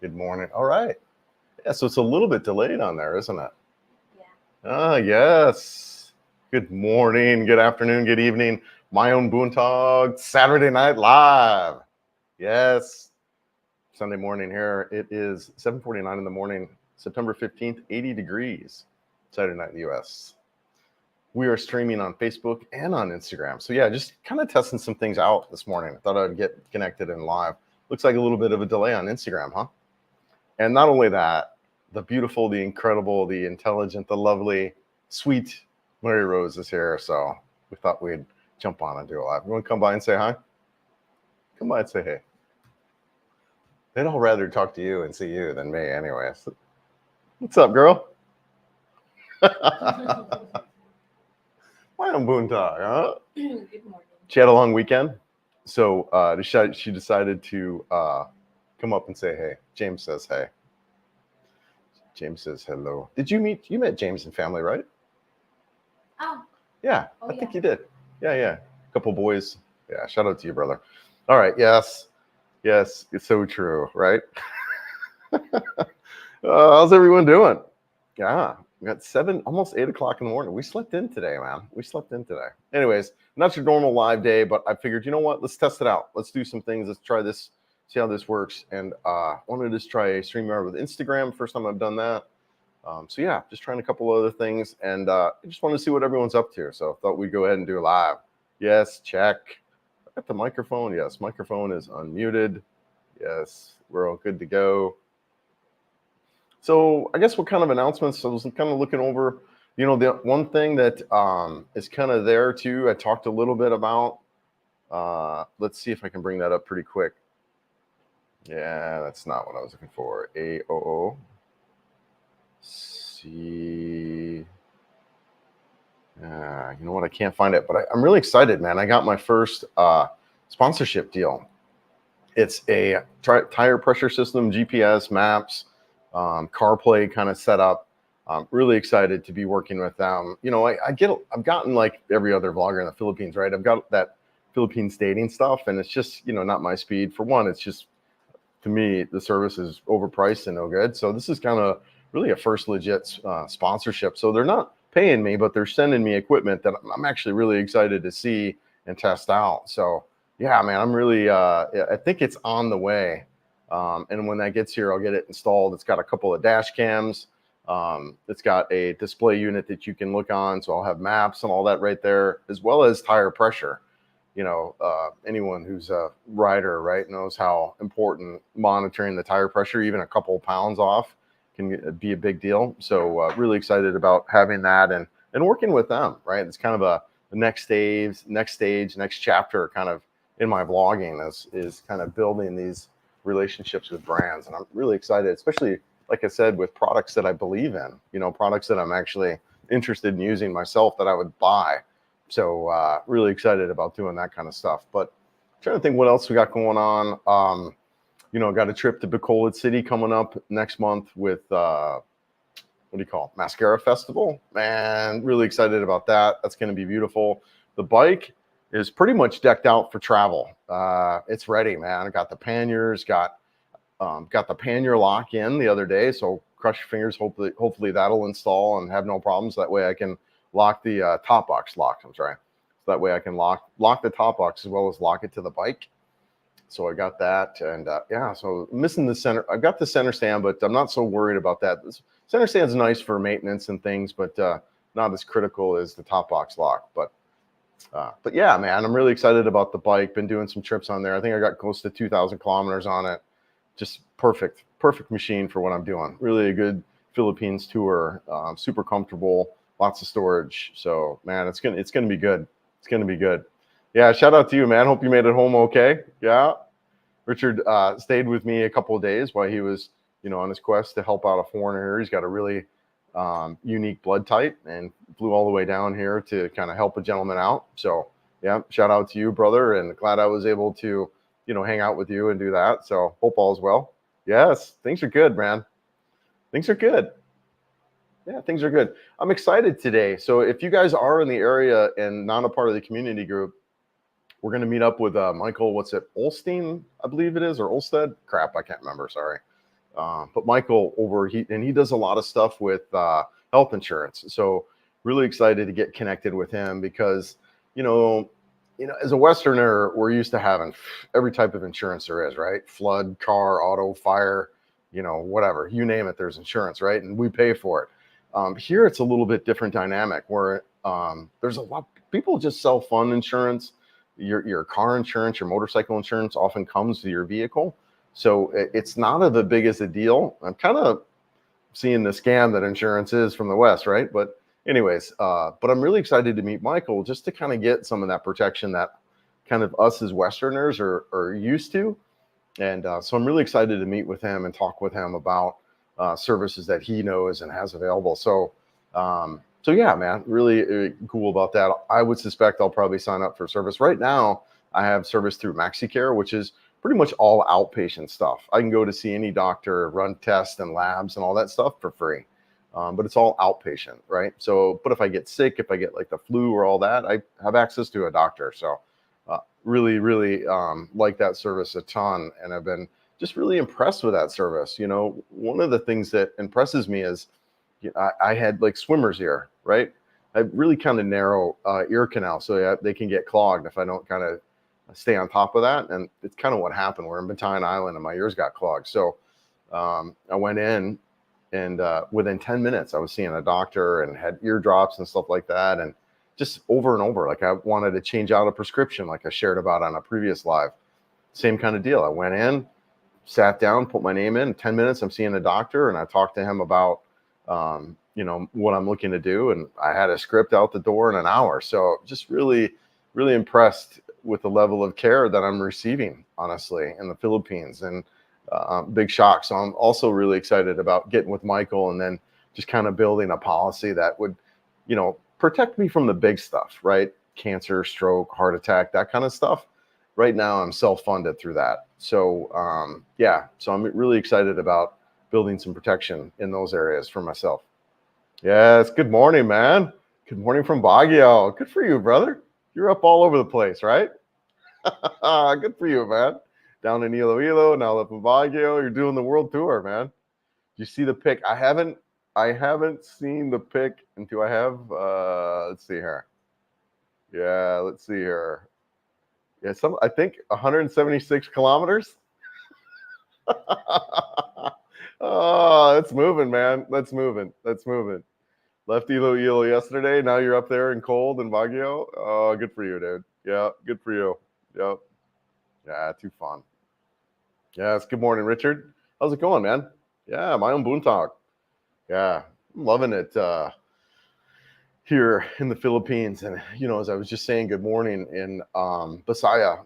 Good morning. All right. Yeah, so it's a little bit delayed on there, isn't it? Yeah. Ah, yes. Good morning, good afternoon, good evening. My own Boontog, Saturday Night Live. Yes. Sunday morning here. It is 7:49 in the morning, September 15th, 80 degrees, Saturday night in the US. We are streaming on Facebook and on Instagram. So yeah, just kind of testing some things out this morning. I thought I'd get connected and live. Looks like a little bit of a delay on Instagram, huh? And not only that, the beautiful, the incredible, the intelligent, the lovely, sweet Mary Rose is here. So we thought we'd jump on and do a live. You want to come by and say hi? Come by and say hey. They'd all rather talk to you and see you than me anyway. So, what's up, girl? Why on Boontog, huh? Good morning. She had a long weekend. So she decided to come up and say hey. James says hey. James says hello. You met James and family, right? Oh, Yeah, oh I yeah. think you did. Yeah. A couple boys. Yeah, shout out to you, brother. All right, yes. It's so true, right? How's everyone doing? Yeah, we got almost 8 o'clock in the morning. We slept in today, man. We slept in today. Anyways, not your normal live day, but I figured, you know what? Let's test it out. Let's do some things. Let's try this, see how this works. And wanted to just try StreamYard with Instagram. First time I've done that. So yeah, just trying a couple other things, and I just wanted to see what everyone's up to. So I thought we'd go ahead and do a live. Yes, check. Got the microphone. Yes, microphone is unmuted. Yes, we're all good to go. So I guess what kind of announcements? I was kind of looking over. The one thing that is kind of there too. I talked a little bit about. Let's see if I can bring that up pretty quick. Yeah, that's not what I was looking for. AOO. See. You know what? I can't find it, but I'm really excited, man. I got my first sponsorship deal. It's a tire pressure system, GPS, maps, CarPlay kind of setup. I'm really excited to be working with them. I've gotten like every other vlogger in the Philippines, right? I've got that Philippines dating stuff, and it's just, not my speed. For one, it's just, to me, the service is overpriced and no good. So this is kind of really a first legit sponsorship. So they're not paying me, but they're sending me equipment that I'm actually really excited to see and test out. So yeah, man, I'm really, I think it's on the way. And when that gets here, I'll get it installed. It's got a couple of dash cams. It's got a display unit that you can look on. So I'll have maps and all that right there, as well as tire pressure. Anyone who's a rider, right, knows how important monitoring the tire pressure, even a couple of pounds off, can be a big deal. So really excited about having that and working with them, right? It's kind of a next stage, next chapter kind of in my vlogging is kind of building these relationships with brands. And I'm really excited, especially, like I said, with products that I believe in, products that I'm actually interested in using myself that I would buy. So really excited about doing that kind of stuff. But I'm trying to think what else we got going on. Got a trip to Cebu City coming up next month with what do you call it? Mascara Festival. Man, really excited about that. That's going to be beautiful. The bike is pretty much decked out for travel. It's ready, man. I got the panniers, got the pannier lock in the other day. So crush your fingers. Hopefully that'll install and have no problems. That way I can lock the top box lock. I'm sorry. So that way I can lock the top box as well as lock it to the bike. So I got that, and yeah, so missing the center. I've got the center stand, but I'm not so worried about that. This center stand's nice for maintenance and things, but not as critical as the top box lock. But yeah, man, I'm really excited about the bike. Been doing some trips on there. I think I got close to 2,000 kilometers on it. Just perfect machine for what I'm doing. Really a good Philippines tour. Super comfortable, lots of storage. So man, it's gonna be good. It's gonna be good. Yeah, shout out to you, man. Hope you made it home okay. Yeah. Richard stayed with me a couple of days while he was, on his quest to help out a foreigner. He's got a really unique blood type and flew all the way down here to kind of help a gentleman out. So yeah, shout out to you, brother. And glad I was able to, hang out with you and do that. So hope all is well. Yes, things are good, man. Things are good. Yeah, things are good. I'm excited today. So if you guys are in the area and not a part of the community group, we're going to meet up with Michael, Olstein, I believe it is, or Olsted? Crap, I can't remember, sorry. But Michael he does a lot of stuff with health insurance. So really excited to get connected with him because, you know, as a Westerner, we're used to having every type of insurance there is, right? Flood, car, auto, fire, whatever, you name it, there's insurance, right? And we pay for it. Here, it's a little bit different dynamic where there's a lot, people just sell fund insurance. Your car insurance, your motorcycle insurance often comes with your vehicle. So it's not as big as a deal. I'm kind of seeing the scam that insurance is from the West, right? But anyways, but I'm really excited to meet Michael just to kind of get some of that protection that kind of us as Westerners are used to. And so I'm really excited to meet with him and talk with him about services that he knows and has available. So yeah, man, really cool about that. I would suspect I'll probably sign up for service. Right now, I have service through MaxiCare, which is pretty much all outpatient stuff. I can go to see any doctor, run tests and labs and all that stuff for free. But it's all outpatient, right? So, but if I get sick, if I get like the flu or all that, I have access to a doctor. So really, really like that service a ton. And I've been just really impressed with that service. One of the things that impresses me is I had like swimmer's ear, right? I really kind of narrow ear canal, so they can get clogged if I don't kind of stay on top of that. And it's kind of what happened. We're in Bataan Island and my ears got clogged. So I went in and within 10 minutes, I was seeing a doctor and had eardrops and stuff like that. And just over and over, like I wanted to change out a prescription, like I shared about on a previous live. Same kind of deal. I went in, sat down, put my name in. 10 minutes, I'm seeing a doctor, and I talked to him about, what I'm looking to do. And I had a script out the door in an hour. So just really, really impressed with the level of care that I'm receiving, honestly, in the Philippines. And big shock. So I'm also really excited about getting with Michael and then just kind of building a policy that would, protect me from the big stuff, right? Cancer, stroke, heart attack, that kind of stuff. Right now, I'm self-funded through that. So yeah, so I'm really excited about building some protection in those areas for myself. Yes, good morning, man. Good morning from Baguio. Good for you, brother. You're up all over the place, right? Good for you, man. Down in Iloilo, now up in Baguio. You're doing the world tour, man. You see the pic? I haven't seen the pic. And do I have? Let's see here. Yeah, let's see here. Yeah, I think 176 kilometers. Oh, that's moving, man. That's moving. Left Iloilo yesterday. Now you're up there in cold in Baguio. Oh, good for you, dude. Yeah, good for you. Yep. Yeah, too fun. Yes, good morning, Richard. How's it going, man? Yeah, my own Boontog. Yeah, I'm loving it here in the Philippines. And, as I was just saying, good morning in Bisaya.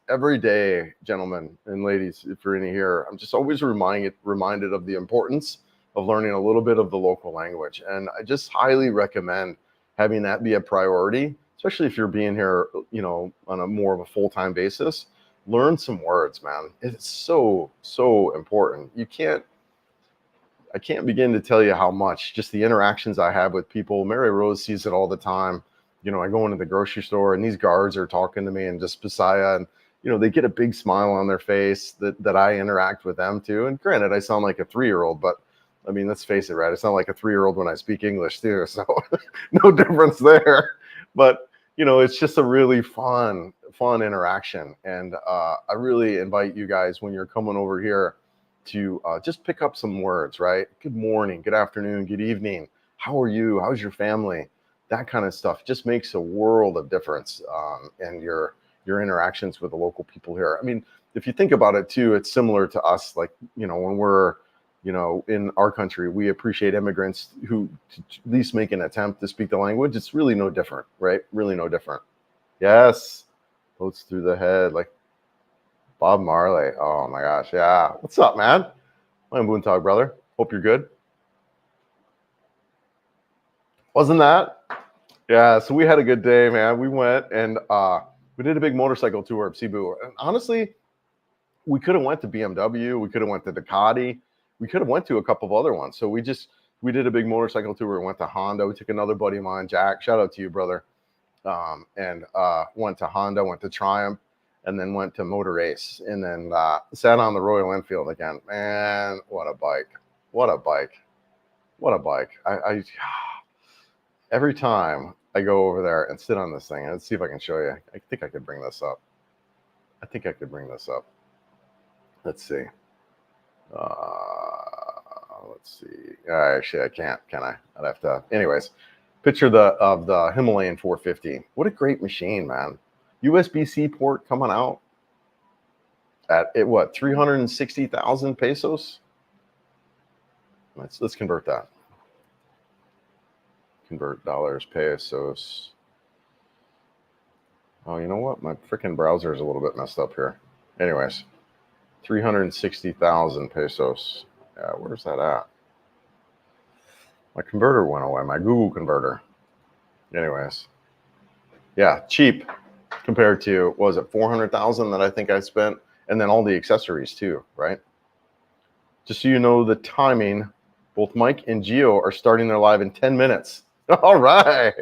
Every day, gentlemen and ladies, if you're in here, I'm just always reminded of the importance of learning a little bit of the local language. And I just highly recommend having that be a priority, especially if you're being here, on a more of a full-time basis. Learn some words, man. It's so, so important. I can't begin to tell you how much just the interactions I have with people. Mary Rose sees it all the time. I go into the grocery store and these guards are talking to me and just Bisaya, and, they get a big smile on their face that I interact with them too. And granted, I sound like a 3-year-old, but I mean, let's face it, right? I sound like a 3-year-old when I speak English too. So no difference there. But, it's just a really fun interaction. And I really invite you guys when you're coming over here to just pick up some words, right? Good morning, good afternoon, good evening. How are you? How's your family? That kind of stuff just makes a world of difference in your interactions with the local people here. I mean, if you think about it too, it's similar to us, like, when we're, in our country, we appreciate immigrants who at least make an attempt to speak the language. It's really no different, right? Really no different. Yes, boats through the head, like Bob Marley. Oh my gosh, yeah. What's up, man? I'm Boontog, brother. Hope you're good. Wasn't that? Yeah, so we had a good day, man. We went and we did a big motorcycle tour of Cebu. And honestly, we could have went to BMW. We could have went to Ducati. We could have went to a couple of other ones. So we did a big motorcycle tour. We went to Honda. We took another buddy of mine, Jack. Shout out to you, brother. And went to Honda, went to Triumph. and then went to Motor Ace, and then sat on the Royal Enfield again. Man, what a bike! What a bike! What a bike! I every time I go over there and sit on this thing, let's see if I can show you. I think I could bring this up. I think I could bring this up. Let's see. Let's see. Actually, I can't. Can I? I'd have to. Anyways, picture of the Himalayan 450. What a great machine, man. USB-C port coming out at what 360,000 pesos. Let's convert that. Convert dollars, pesos. Oh, you know what? My freaking browser is a little bit messed up here. Anyways, 360,000 pesos. Yeah, where's that at? My converter went away, my Google converter. Anyways, yeah, cheap compared to, what was it, 400,000 that I think I spent, and then all the accessories too, right? Just so you know the timing, both Mike and Gio are starting their live in 10 minutes. All right.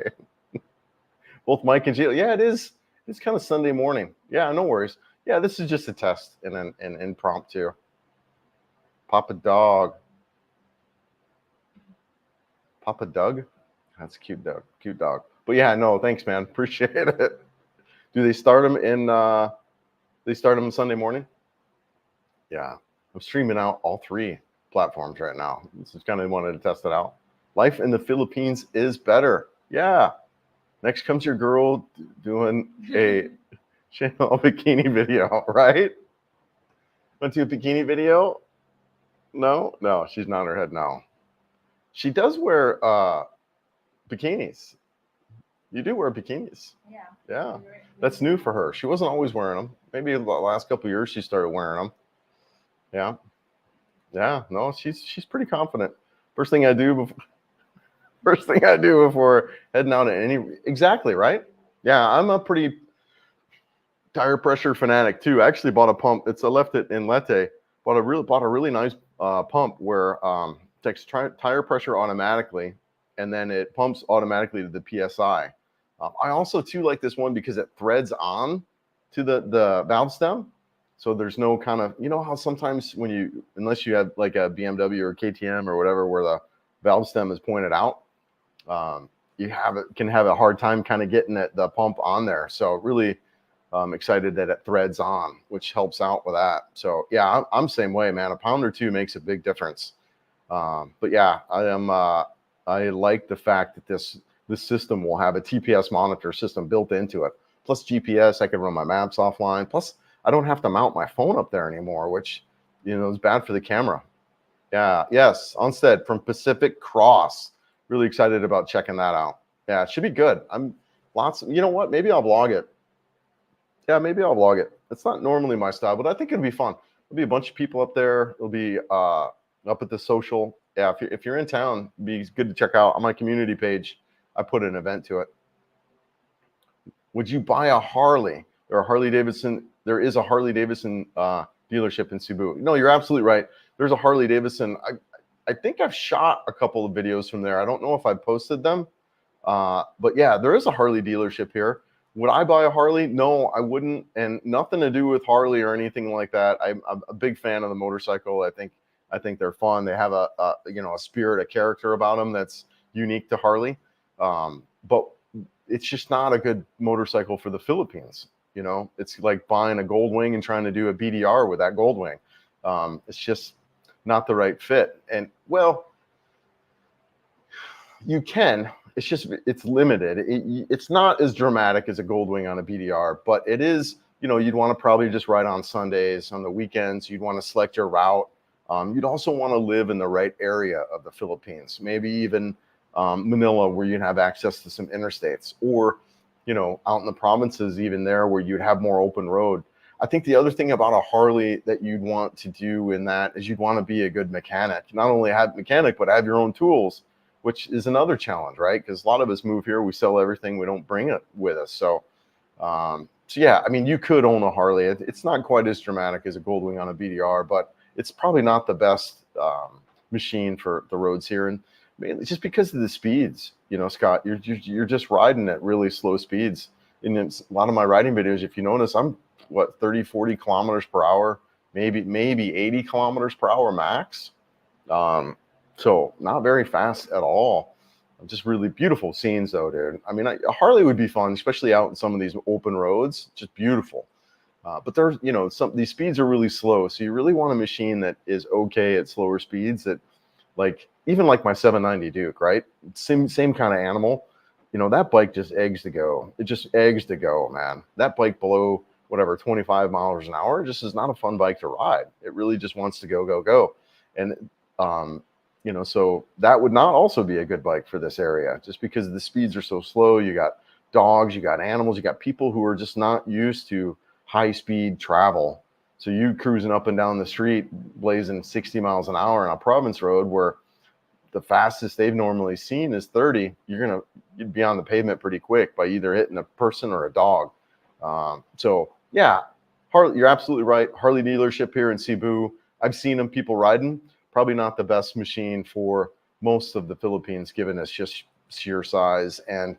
Both Mike and Gio. Yeah, it is. It's kind of Sunday morning. Yeah, no worries. Yeah, this is just a test and an impromptu. Papa Dog. Papa Doug? That's a cute dog. Cute dog. But yeah, no, thanks, man. Appreciate it. Do they start them in Sunday morning? Yeah. I'm streaming out all 3 platforms right now. This is kind of wanted to test it out. Life in the Philippines is better. Yeah. Next comes your girl doing a channel bikini video, right? Went to a bikini video? No, she's nodding her head no. She does wear bikinis. You do wear bikinis. Yeah. Yeah. That's new for her. She wasn't always wearing them. Maybe the last couple of years she started wearing them. Yeah. Yeah. No, she's pretty confident. First thing I do before heading out at exactly, right? Yeah, I'm a pretty tire pressure fanatic too. I actually bought a pump. I left it in Leyte. Bought a really nice pump where takes tire pressure automatically, and then it pumps automatically to the PSI. I also too like this one because it threads on to the valve stem. So there's no kind of, you know how sometimes unless you have like a BMW or KTM or whatever where the valve stem is pointed out, can have a hard time kind of getting the pump on there. So really excited that it threads on, which helps out with that. So yeah, I'm same way, man. A pound or two makes a big difference. But yeah, I like the fact that this system will have a TPS monitor system built into it. Plus GPS, I can run my maps offline. Plus, I don't have to mount my phone up there anymore, which, is bad for the camera. Yeah, yes, Onstead from Pacific Cross. Really excited about checking that out. Yeah, it should be good. You know what? Maybe I'll vlog it. Yeah, maybe I'll vlog it. It's not normally my style, but I think it'll be fun. There'll be a bunch of people up there. It'll be up at the social. Yeah, if you're in town, it'd be good to check out. On my community page, I put an event to it. Would you buy a Harley? There is a Harley Davidson dealership in Cebu. No, you're absolutely right. There's a Harley Davidson. I think I've shot a couple of videos from there. I don't know if I posted them. But yeah, there is a Harley dealership here. Would I buy a Harley? No, I wouldn't. And nothing to do with Harley or anything like that. I'm a big fan of the motorcycle. I think they're fun. They have a spirit, a character about them that's unique to Harley. But it's just not a good motorcycle for the Philippines. It's like buying a Goldwing and trying to do a BDR with that Goldwing. It's just not the right fit. And well, you can. It's limited. It's not as dramatic as a Goldwing on a BDR, but it is. You'd want to probably just ride on Sundays, on the weekends. You'd want to select your route. You'd also want to live in the right area of the Philippines, maybe even Manila, where you'd have access to some interstates, or out in the provinces, even there where you'd have more open road. I think the other thing about a Harley that you'd want to do in that is you'd want to be a good mechanic. Not only have mechanic, but have your own tools, which is another challenge, right? Because a lot of us move here, we sell everything, we don't bring it with us. So yeah, I mean, you could own a Harley. It's not quite as dramatic as a Goldwing on a BDR, but it's probably not the best machine for the roads here. And mainly just because of the speeds, Scott, you're just riding at really slow speeds. And it's a lot of my riding videos, if you notice, I'm what, 30, 40 kilometers per hour, maybe 80 kilometers per hour max. So not very fast at all. Just really beautiful scenes though, dude. I mean, a Harley would be fun, especially out in some of these open roads. Just beautiful. But there's, these speeds are really slow. So you really want a machine that is okay at slower speeds, that even like my 790 Duke, right? Same kind of animal. That bike just eggs to go. It just eggs to go, man. That bike below whatever 25 miles an hour just is not a fun bike to ride. It really just wants to go, go, go. And so that would not also be a good bike for this area, just because the speeds are so slow. You got dogs, you got animals, you got people who are just not used to high speed travel. So you cruising up and down the street, blazing 60 miles an hour on a province road where the fastest they've normally seen is 30, you'd be on the pavement pretty quick by either hitting a person or a dog. So yeah, Harley, you're absolutely right. Harley dealership here in Cebu. I've seen them, people riding. Probably not the best machine for most of the Philippines, given its just sheer size and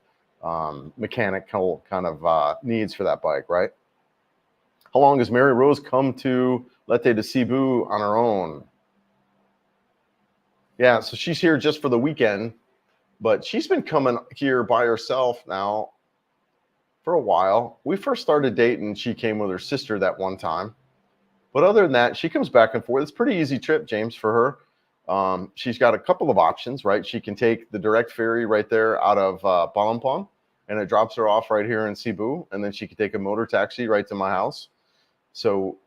mechanical kind of needs for that bike, right? How long has Mary Rose come to Leyte to Cebu on her own? Yeah, so she's here just for the weekend, but she's been coming here by herself now for a while. We first started dating, she came with her sister that one time. But other than that, she comes back and forth. It's a pretty easy trip, James, for her. She's got a couple of options, right? She can take the direct ferry right there out of Palampon, and it drops her off right here in Cebu. And then she can take a motor taxi right to my house. So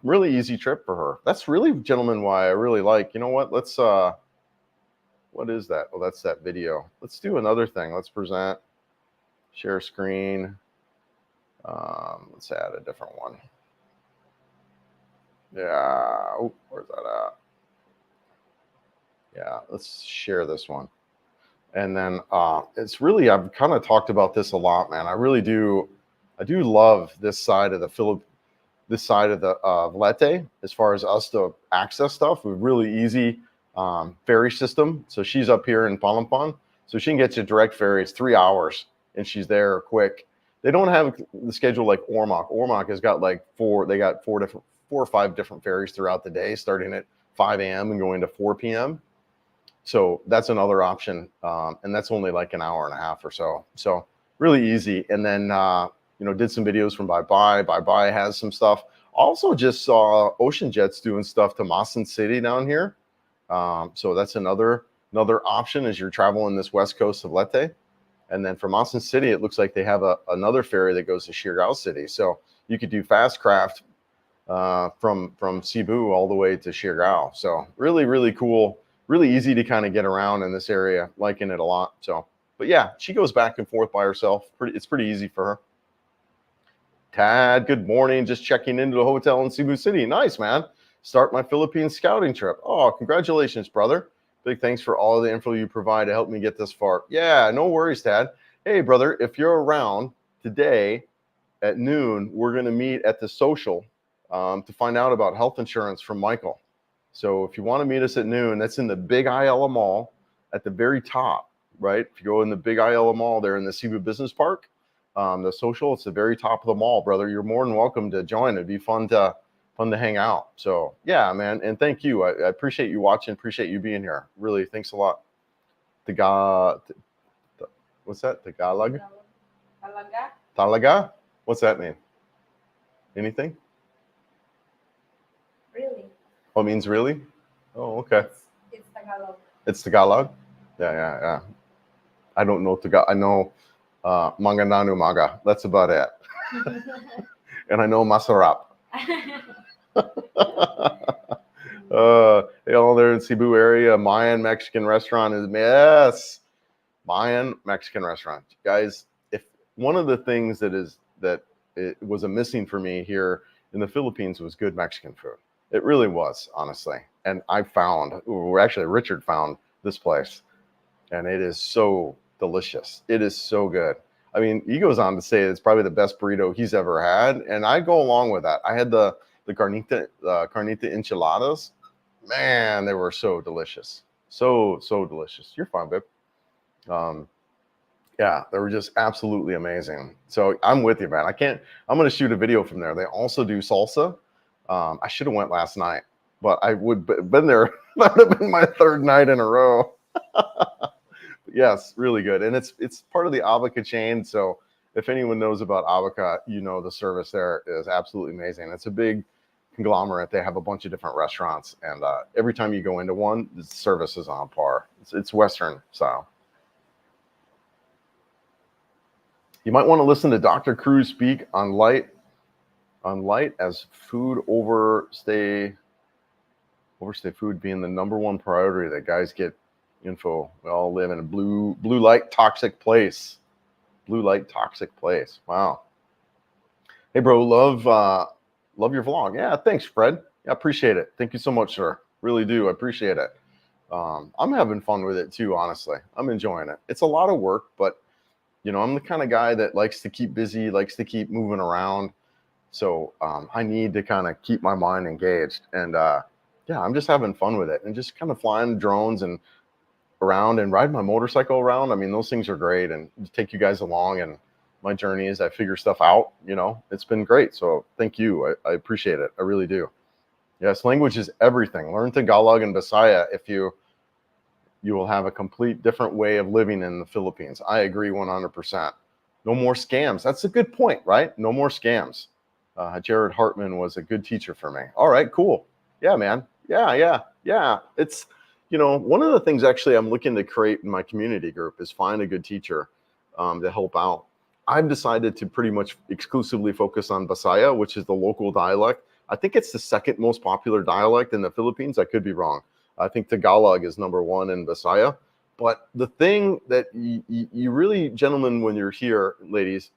really easy trip for her. That's really, gentlemen, why I really like, let's, what is that? Oh, that's that video. Let's do another thing. Let's present, share screen. Let's add a different one. Yeah, oh, where's that at? Yeah, let's share this one. And then it's really, I've kind of talked about this a lot, man. I do love this side of the Leyte, as far as us to access stuff. We're really easy ferry system. So she's up here in Palampon, so she can get you direct ferry. It's 3 hours and she's there quick. They don't have the schedule like Ormoc. Ormoc has got four or five different ferries throughout the day, starting at 5 a.m. and going to 4 p.m. So that's another option. And that's only like an hour and a half or so. So really easy. And then, did some videos from Bye Bye. Bye Bye has some stuff. Also just saw Ocean Jets doing stuff to Masan City down here. So that's another option as you're traveling this west coast of Leyte. And then from Masan City, it looks like they have another ferry that goes to Siargao City. So you could do fast craft from Cebu all the way to Siargao. So really, really cool, really easy to kind of get around in this area, liking it a lot. So, but yeah, she goes back and forth by herself. It's pretty easy for her. Tad, good morning. Just checking into the hotel in Cebu City. Nice, man. Start my Philippine scouting trip. Oh, congratulations, brother. Big thanks for all of the info you provide to help me get this far. Yeah, no worries, Tad. Hey, brother, if you're around today at noon, we're going to meet at the social to find out about health insurance from Michael. So if you want to meet us at noon, that's in the Big Ayala Mall at the very top, right? If you go in the Big Ayala Mall there in the Cebu Business Park, the social, it's the very top of the mall, brother. You're more than welcome to join. It'd be fun to hang out. So yeah, man. And thank you. I appreciate you watching. Appreciate you being here. Really, thanks a lot. What's that? Tagalog? Talaga? Talaga? What's that mean? Anything? Really? Oh, it means really? Oh, okay. It's Tagalog. It's Tagalog? Yeah. I don't know Tagalog. I know Manga Nanu Maga. That's about it. And I know Masarap. There in Cebu area, Mayan Mexican restaurant is, yes, Mayan Mexican restaurant. Guys, if one of the things that it was a missing for me here in the Philippines was good Mexican food. It really was, honestly. And Richard found this place, and it is so delicious. It is so good. I mean, he goes on to say it's probably the best burrito he's ever had, and I go along with that. I had the carnita enchiladas. Man, they were so delicious. So delicious. You're fine, babe. Yeah, they were just absolutely amazing. So I'm with you, man. I'm going to shoot a video from there. They also do salsa. I should have went last night, but I would been there. That would have been my third night in a row. Yes, really good. And it's part of the Abaca chain. So if anyone knows about Abaca, you know the service there is absolutely amazing. It's a big conglomerate. They have a bunch of different restaurants, and every time you go into one, the service is on par. It's Western style. You might want to listen to Dr. Cruz speak on light as food overstay food being the number one priority that guys get info. We all live in a blue light toxic place. Blue light toxic place. Wow. Hey bro, love your vlog. Yeah, thanks, Fred. Yeah, appreciate it. Thank you so much, sir. Really do. I appreciate it. I'm having fun with it too, honestly. I'm enjoying it. It's a lot of work, but you know, I'm the kind of guy that likes to keep busy, likes to keep moving around. So I need to kind of keep my mind engaged. And yeah, I'm just having fun with it and just kind of flying drones and around and ride my motorcycle around. I mean, those things are great, and take you guys along and my journey as I figure stuff out. You know, it's been great. So thank you. I appreciate it. I really do. Yes, language is everything. Learn Tagalog and Bisaya if you will have a complete different way of living in the Philippines. I agree 100%. No more scams. That's a good point, right? No more scams. Jared Hartman was a good teacher for me. All right, cool. Yeah, man. Yeah. It's, you know, one of the things actually I'm looking to create in my community group is find a good teacher to help out. I've decided to pretty much exclusively focus on Bisaya, which is the local dialect. I think it's the second most popular dialect in the Philippines. I could be wrong. I think Tagalog is number one in Bisaya. But the thing that you really, gentlemen, when you're here, ladies,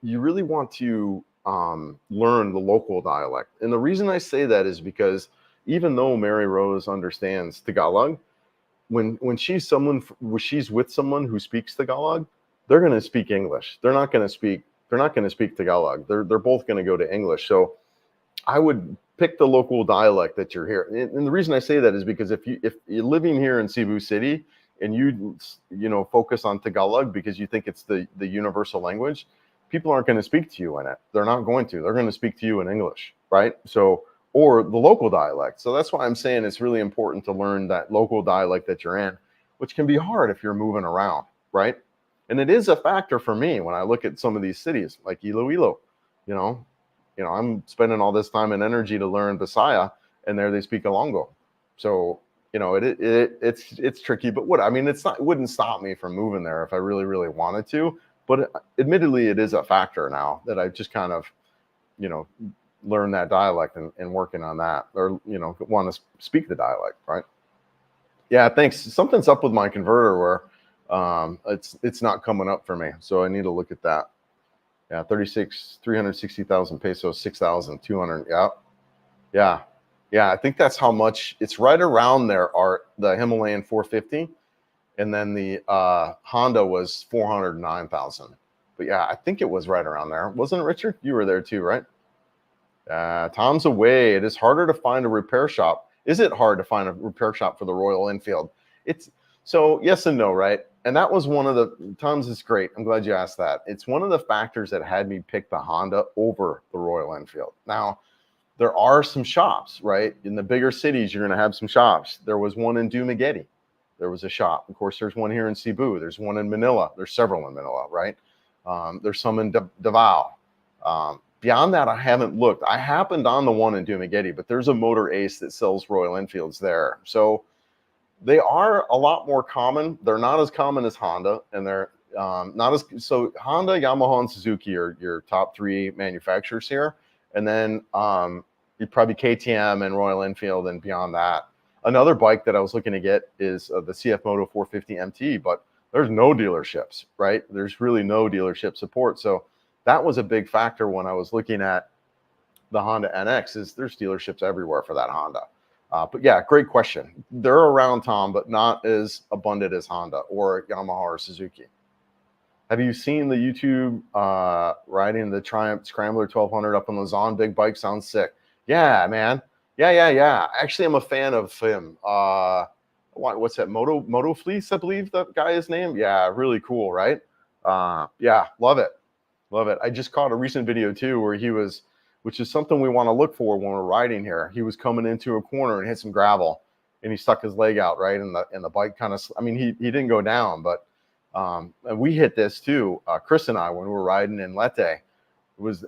you really want to learn the local dialect. And the reason I say that is because even though Mary Rose understands Tagalog, when she's with someone who speaks Tagalog, they're going to speak English. They're not going to speak Tagalog. They're both going to go to English. So I would pick the local dialect that you're here. And the reason I say that is because if you're living here in Cebu City and you know focus on Tagalog because you think it's the universal language, people aren't going to speak to you in it. They're not going to. They're going to speak to you in English, right? So, or the local dialect. So that's why I'm saying it's really important to learn that local dialect that you're in, which can be hard if you're moving around, right? And it is a factor for me when I look at some of these cities like Iloilo, you know, I'm spending all this time and energy to learn Bisaya, and there they speak Ilonggo. So, you know, it's tricky, but it wouldn't stop me from moving there if I really, really wanted to. But admittedly, it is a factor now that I've just kind of, you know, learned that dialect and working on that, or, you know, want to speak the dialect, right? Yeah, thanks. Something's up with my converter where it's not coming up for me. So I need to look at that. Yeah, 360,000 pesos, 6,200. Yeah. I think that's how much. It's right around there. The Himalayan 450, and then the Honda was 409,000. But yeah, I think it was right around there, wasn't it, Richard? You were there too, right? Tom's away. It is harder to find a repair shop. Is it hard to find a repair shop for the Royal Enfield? It's so yes and no, right? And that was one of the Tom's is great. I'm glad you asked that. It's one of the factors that had me pick the Honda over the Royal Enfield. Now, there are some shops, right? In the bigger cities, you're going to have some shops. There was one in Dumaguete. There was a shop. Of course, there's one here in Cebu. There's one in Manila. There's several in Manila, right? There's some in Davao. Beyond that, I haven't looked. I happened on the one in Dumaguete, but there's a Motor Ace that sells Royal Enfields there. So they are a lot more common. They're not as common as Honda, and they're not as so. Honda, Yamaha, and Suzuki are your top three manufacturers here, and then you'd probably KTM and Royal Enfield, and beyond that. Another bike that I was looking to get is the CF Moto 450 MT, but there's no dealerships, right? There's really no dealership support. So that was a big factor when I was looking at the Honda NX. Is there's dealerships everywhere for that Honda. But yeah, great question. They're around, Tom, but not as abundant as Honda or Yamaha or Suzuki. Have you seen the YouTube riding the Triumph Scrambler 1200 up on Luzon? Big bike, sounds sick. Yeah, man. Yeah. Actually, I'm a fan of him. what's that, Moto Fleece, I believe that guy is named. Yeah, really cool, right? Yeah, love it. Love it. I just caught a recent video too where he was, which is something we want to look for when we're riding here. He was coming into a corner and hit some gravel, and he stuck his leg out, right, and the bike kind of. I mean, he didn't go down, but and we hit this too. Chris and I, when we were riding in Leyte, it was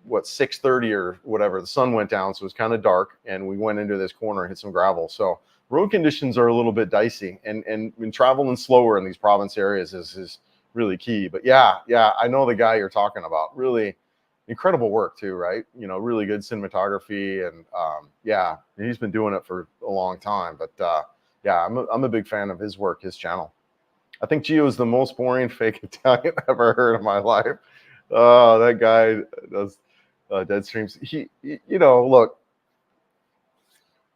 what, 6:30 or whatever. The sun went down, so it was kind of dark, and we went into this corner and hit some gravel. So road conditions are a little bit dicey, and when traveling slower in these province areas is really key. But yeah, I know the guy you're talking about. Really incredible work too, right? You know, really good cinematography, and yeah, he's been doing it for a long time. But yeah, I'm a big fan of his work, his channel. I think Gio is the most boring fake Italian I've ever heard in my life. Oh, that guy does dead streams. He, you know, look,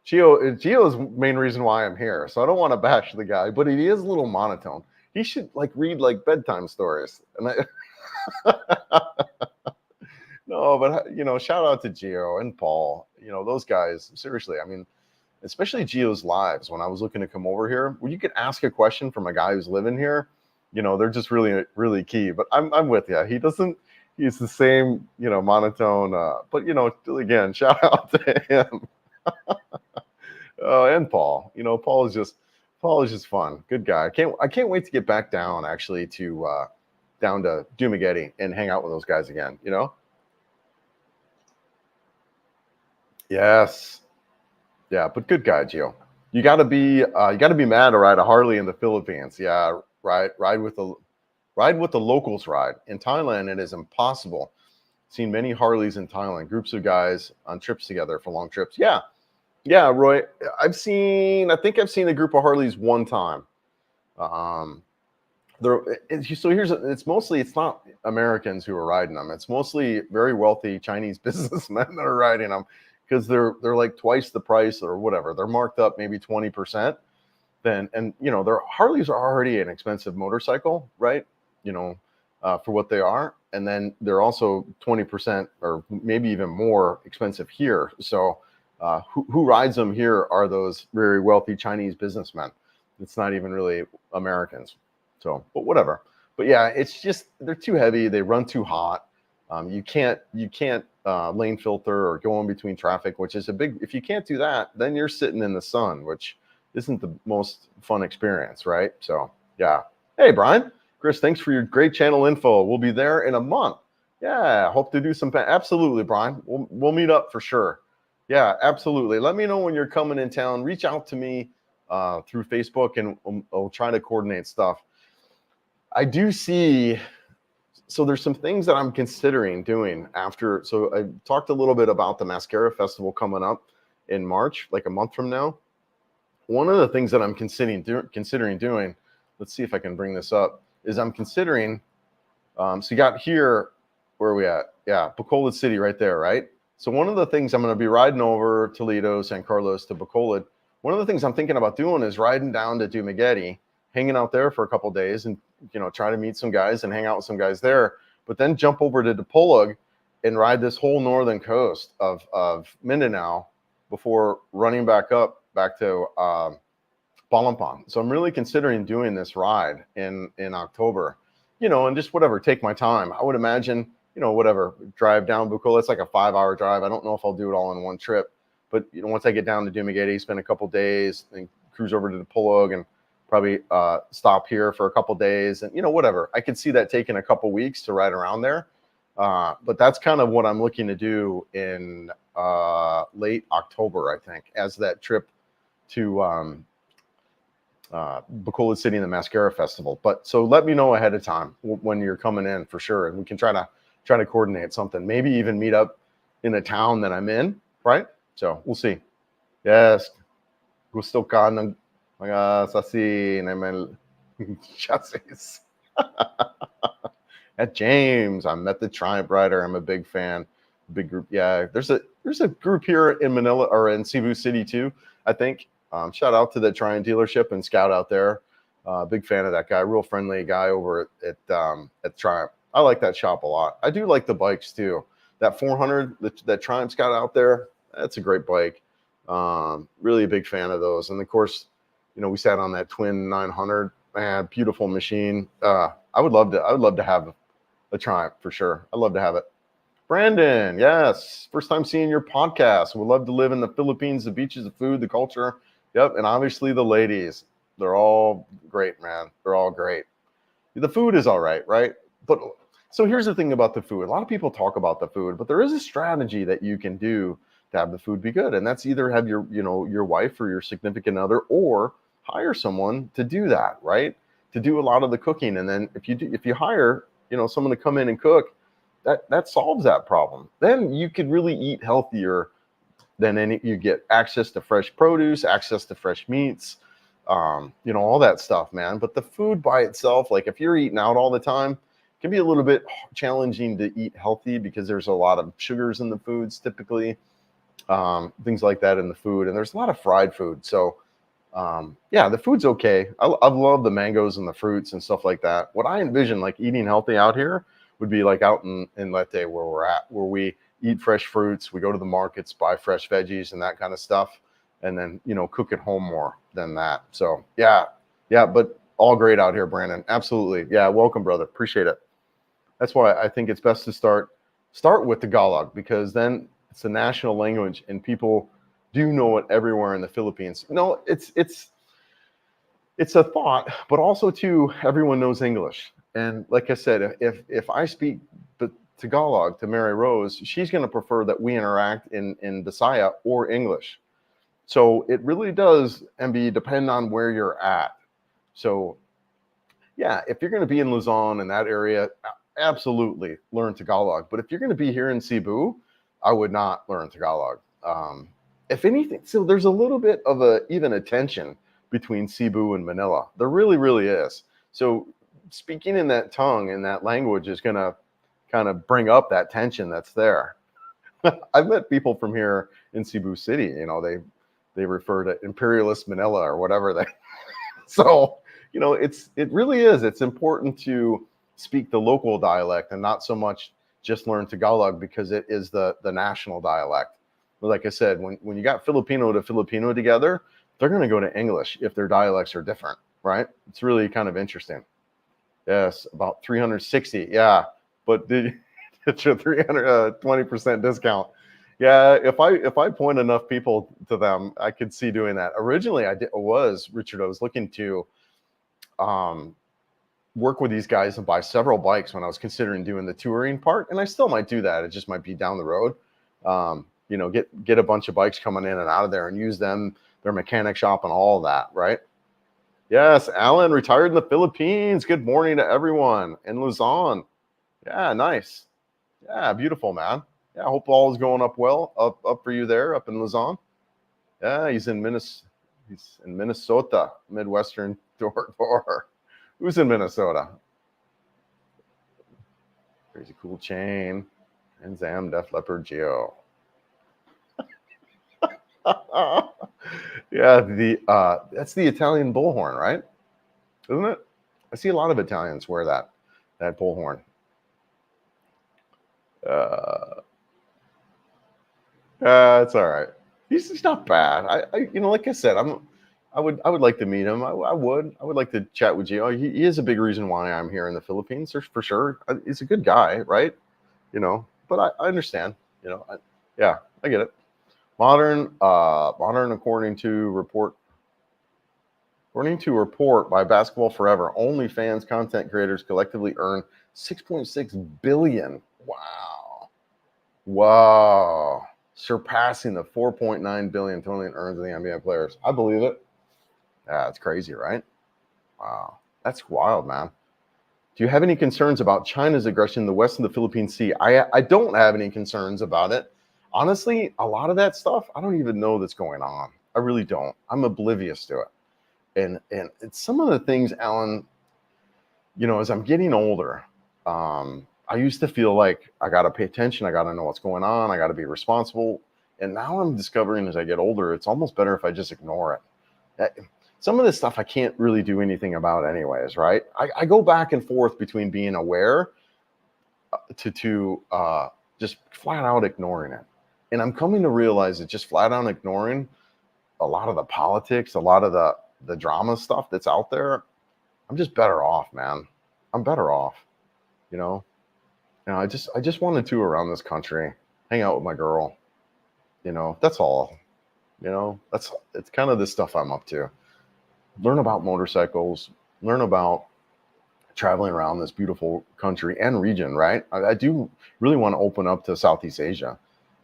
Gio's main reason why I'm here. So I don't want to bash the guy, but he is a little monotone. He should like read like bedtime stories. And no, but you know, shout out to Gio and Paul. You know, those guys. Seriously, I mean, especially Gio's lives. When I was looking to come over here, when you could ask a question from a guy who's living here, you know, they're just really key. But I'm with you. He doesn't. He's the same, you know, monotone. But you know, again, shout out to him. And Paul. You know, Paul is just fun. Good guy. I can't wait to get back down actually to down to Dumaguete and hang out with those guys again. You know. Yes. Yeah, but good guy, Gio. You gotta be mad to ride a Harley in the Philippines. Yeah, ride with the locals ride. In Thailand, it is impossible. Seen many Harleys in Thailand, groups of guys on trips together for long trips. Yeah, Roy. I think I've seen a group of Harleys one time. It's not Americans who are riding them. It's mostly very wealthy Chinese businessmen that are riding them because they're like twice the price or whatever. They're marked up maybe 20%. And you know, their Harleys are already an expensive motorcycle, right? You know, for what they are, and then they're also 20% or maybe even more expensive here. So who rides them here are those very wealthy Chinese businessmen. It's not even really Americans. So, but whatever. But yeah, it's just they're too heavy. They run too hot. You can't lane filter or go in between traffic, which is a big. If you can't do that, then you're sitting in the sun, which isn't the most fun experience, right? So yeah. Hey, Brian, Chris, thanks for your great channel info. We'll be there in a month. Yeah, hope to do some. Absolutely, Brian. We'll meet up for sure. Yeah, absolutely. Let me know when you're coming in town. Reach out to me through Facebook, and I'll try to coordinate stuff. I do see. So there's some things that I'm considering doing after. So I talked a little bit about the Mascara Festival coming up in March, like a month from now. One of the things that I'm considering doing, let's see if I can bring this up, is I'm considering, so you got here, where are we at? Yeah, Bacolod City right there, right? So one of the things I'm going to be riding over Toledo, San Carlos to Bacolod. One of the things I'm thinking about doing is riding down to Dumaguete, hanging out there for a couple of days and, you know, try to meet some guys and hang out with some guys there, but then jump over to Dipolog and ride this whole northern coast of Mindanao before running back to Balampan. So I'm really considering doing this ride in October, you know, and just whatever, take my time. I would imagine, you know, whatever, drive down Bukola. It's like a 5-hour drive. I don't know if I'll do it all in one trip, but you know, once I get down to Dumaguete, spend a couple days and cruise over to Dipolog and probably stop here for a couple days, and you know, whatever. I could see that taking a couple weeks to ride around there, but that's kind of what I'm looking to do in late October, I think, as that trip to Bacolod City and the Mascara Festival. But so let me know ahead of time when you're coming in for sure, and we can try to coordinate something. Maybe even meet up in the town that I'm in, right? So we'll see. Yes, gusto ka ng mga sasi na may chassis. At James, I met the Triumph Rider. I'm a big fan. Big group. Yeah, there's a group here in Manila or in Cebu City too, I think. Shout out to the Triumph dealership and Scout out there. Big fan of that guy. Real friendly guy over at Triumph. I like that shop a lot. I do like the bikes too. That 400, that Triumph Scout out there, that's a great bike. Really a big fan of those. And of course, We sat on that twin 900, man, beautiful machine. I would love to have a Triumph for sure. I'd love to have it. Brandon, yes, first time seeing your podcast. Would love to live in the Philippines, the beaches, the food, the culture. Yep, and obviously the ladies. They're all great, man. They're all great. The food is all right, right? But so here's the thing about the food. A lot of people talk about the food, but there is a strategy that you can do to have the food be good, and that's either have your wife or your significant other, or hire someone to do that, right? To do a lot of the cooking, and then if you hire someone to come in and cook, that solves that problem. Then you could really eat healthier than you get access to fresh produce, access to fresh meats, all that stuff, man. But the food by itself, like if you're eating out all the time, can be a little bit challenging to eat healthy because there's a lot of sugars in the foods typically, things like that in the food, and there's a lot of fried food. So yeah, the food's okay. I love the mangoes and the fruits and stuff like that. What I envision like eating healthy out here would be like out in Leyte where we're at, where we eat fresh fruits, we go to the markets, buy fresh veggies and that kind of stuff, and then cook at home more than that. So yeah, but all great out here, Brandon. Absolutely. Yeah, welcome, brother. Appreciate it. That's why I think it's best to start with Tagalog, because then it's the national language and people do know it everywhere in the Philippines. It's a thought, but also too, everyone knows English. And like I said, if I speak Tagalog to Mary Rose, she's going to prefer that we interact in Bisaya or English. So it really does, MB, depend on where you're at. So yeah, if you're going to be in Luzon in that area, absolutely learn Tagalog. But if you're going to be here in Cebu, I would not learn Tagalog. If anything, so there's a little bit of even a tension between Cebu and Manila. There really, really is. So speaking in that tongue and that language is going to kind of bring up that tension that's there. I've met people from here in Cebu City. They refer to imperialist Manila or whatever they. So it really is. It's important to speak the local dialect and not so much just learn Tagalog because it is the national dialect. But like I said, when you got Filipino to Filipino together, they're going to go to English if their dialects are different, right? It's really kind of interesting. Yes, about 360. Yeah, but it's a 320% discount. Yeah, if I point enough people to them, I could see doing that. Originally, I was looking to work with these guys and buy several bikes when I was considering doing the touring part, and I still might do that. It just might be down the road. Get a bunch of bikes coming in and out of there and use them, their mechanic shop and all of that, right? Yes, Alan retired in the Philippines. Good morning to everyone in Luzon. Yeah, nice. Yeah, beautiful, man. Yeah, I hope all is going up well up for you there up in Luzon. Yeah, he's in Minnesota, Midwestern door. Who's in Minnesota? Crazy cool chain. And Zam, Def Leppard, Geo. Yeah, that's the Italian bullhorn, right? Isn't it? I see a lot of Italians wear that bullhorn. It's all right. He's not bad. I like I said, I would like to meet him. I would like to chat with you. He is a big reason why I'm here in the Philippines, for sure. He's a good guy, right? But I understand. Yeah, I get it. Modern according to report by Basketball Forever, OnlyFans content creators collectively earn $6.6 billion. Wow. Surpassing the $4.9 billion totally earns of the NBA players. I believe it. Yeah, it's crazy, right? Wow. That's wild, man. Do you have any concerns about China's aggression in the west of the Philippine Sea? I don't have any concerns about it. Honestly, a lot of that stuff, I don't even know that's going on. I really don't. I'm oblivious to it. And it's some of the things, Alan, as I'm getting older, I used to feel like I got to pay attention. I got to know what's going on. I got to be responsible. And now I'm discovering as I get older, it's almost better if I just ignore it. Some of this stuff I can't really do anything about anyways, right? I go back and forth between being aware to just flat out ignoring it. And I'm coming to realize that just flat out ignoring a lot of the politics, a lot of the drama stuff that's out there, I'm just better off, man. I'm better off, you know. You know, I just wanted to around this country, hang out with my girl, you know. That's all. You know, it's kind of the stuff I'm up to. Learn about motorcycles, learn about traveling around this beautiful country and region, right? I do really want to open up to Southeast Asia.